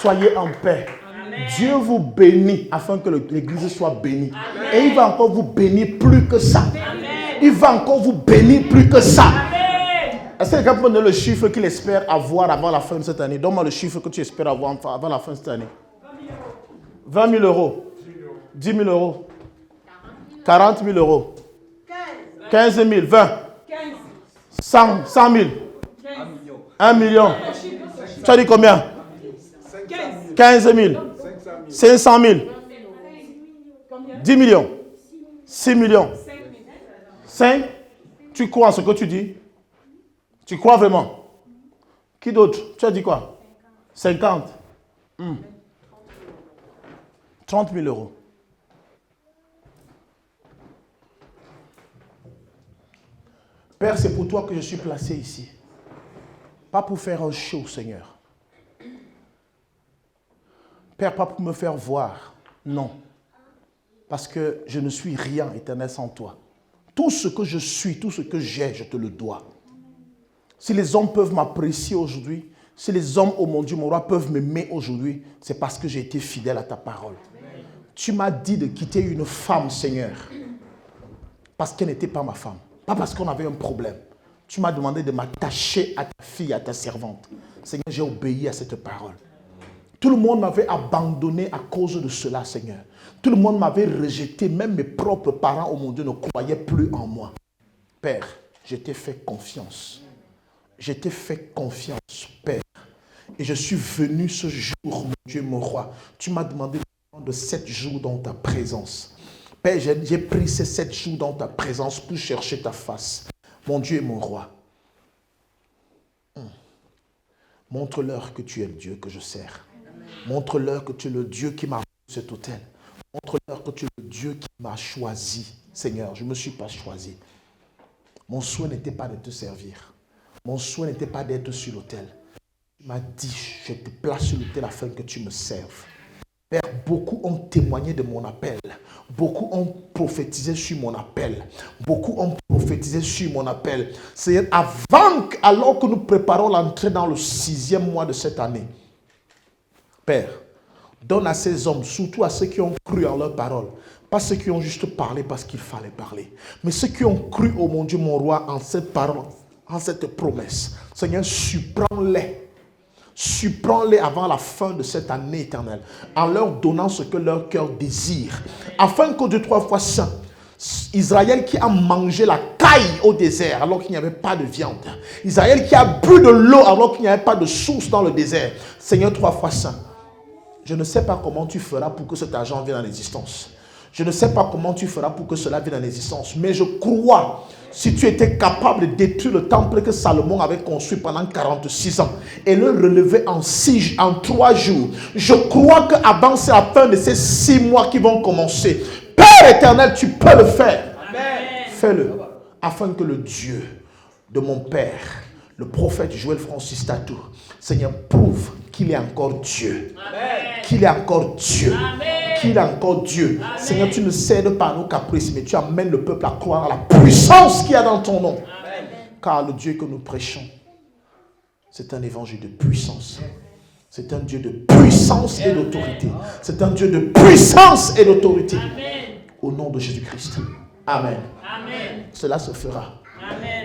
Soyez en paix. Amen. Dieu vous bénit afin que l'église soit bénie. Amen. Et il va encore vous bénir plus que ça. Amen. Il va encore vous bénir plus que ça. Amen. Est-ce que quelqu'un peut me donner le chiffre qu'il espère avoir avant la fin de cette année? Donne-moi le chiffre que tu espères avoir avant la fin de cette année. 20 000 euros. 10 000 euros. 40 000 euros. 15 000. 20. 100 000. 1 million. Tu as dit combien? 15 000. 500 000. 10 millions. 6 millions. 5. Tu crois en ce que tu dis? Tu crois vraiment? Qui d'autre? Tu as dit quoi? 50. 30 000 euros. Père, c'est pour toi que je suis placé ici. Pas pour faire un show, Seigneur. Père, pas pour me faire voir. Non. Parce que je ne suis rien, Éternel, sans toi. Tout ce que je suis, tout ce que j'ai, je te le dois. Si les hommes peuvent m'apprécier aujourd'hui, si les hommes, oh mon Dieu, mon roi, peuvent m'aimer aujourd'hui, c'est parce que j'ai été fidèle à ta parole. Tu m'as dit de quitter une femme, Seigneur, parce qu'elle n'était pas ma femme. Pas parce qu'on avait un problème. Tu m'as demandé de m'attacher à ta fille, à ta servante. Seigneur, j'ai obéi à cette parole. Tout le monde m'avait abandonné à cause de cela, Seigneur. Tout le monde m'avait rejeté. Même mes propres parents, oh mon Dieu, ne croyaient plus en moi. Père, je t'ai fait confiance. Je t'ai fait confiance, Père. Et je suis venu ce jour, mon Dieu, mon roi. Tu m'as demandé de 7 jours dans ta présence. Père, j'ai pris ces 7 jours dans ta présence pour chercher ta face. Mon Dieu et mon roi. Montre-leur que tu es le Dieu que je sers. Montre-leur que tu es le Dieu qui m'a rendu cet autel. Montre-leur que tu es le Dieu qui m'a choisi. Seigneur, je ne me suis pas choisi. Mon souhait n'était pas de te servir. Mon souhait n'était pas d'être sur l'autel. Tu m'as dit, je te place sur l'autel afin que tu me serves. Père, beaucoup ont témoigné de mon appel. Beaucoup ont prophétisé sur mon appel. Beaucoup ont prophétisé sur mon appel. Seigneur, alors que nous préparons l'entrée dans le 6e mois de cette année, Père, donne à ces hommes, surtout à ceux qui ont cru en leur parole, pas ceux qui ont juste parlé parce qu'il fallait parler, mais ceux qui ont cru, oh mon Dieu, mon roi, en cette parole, en cette promesse. Seigneur, surprends-les. Surprends-les avant la fin de cette année éternelle, en leur donnant ce que leur cœur désire, afin que 2, 3 fois saint, Israël qui a mangé la caille au désert alors qu'il n'y avait pas de viande, Israël qui a bu de l'eau alors qu'il n'y avait pas de source dans le désert, Seigneur, 3 fois saint, je ne sais pas comment tu feras pour que cet argent vienne en existence. Je ne sais pas comment tu feras pour que cela vienne en existence, mais je crois, si tu étais capable de détruire le temple que Salomon avait construit pendant 46 ans et le relever en 3 jours, je crois qu'avant la fin de ces 6 mois qui vont commencer, Père éternel, tu peux le faire. Amen. Fais-le, afin que le Dieu de mon Père, le prophète Joël Francis Tatou, Seigneur, prouve qu'il est encore Dieu. Amen. Qu'il est encore Dieu. Amen. Qu'il est encore Dieu. Amen. Seigneur, tu ne cèdes pas à nos caprices, mais tu amènes le peuple à croire à la puissance qu'il y a dans ton nom. Amen. Car le Dieu que nous prêchons, c'est un évangile de puissance. C'est un Dieu de puissance et d'autorité. C'est un Dieu de puissance et d'autorité. Amen. Au nom de Jésus-Christ. Amen. Amen. Cela se fera. Amen.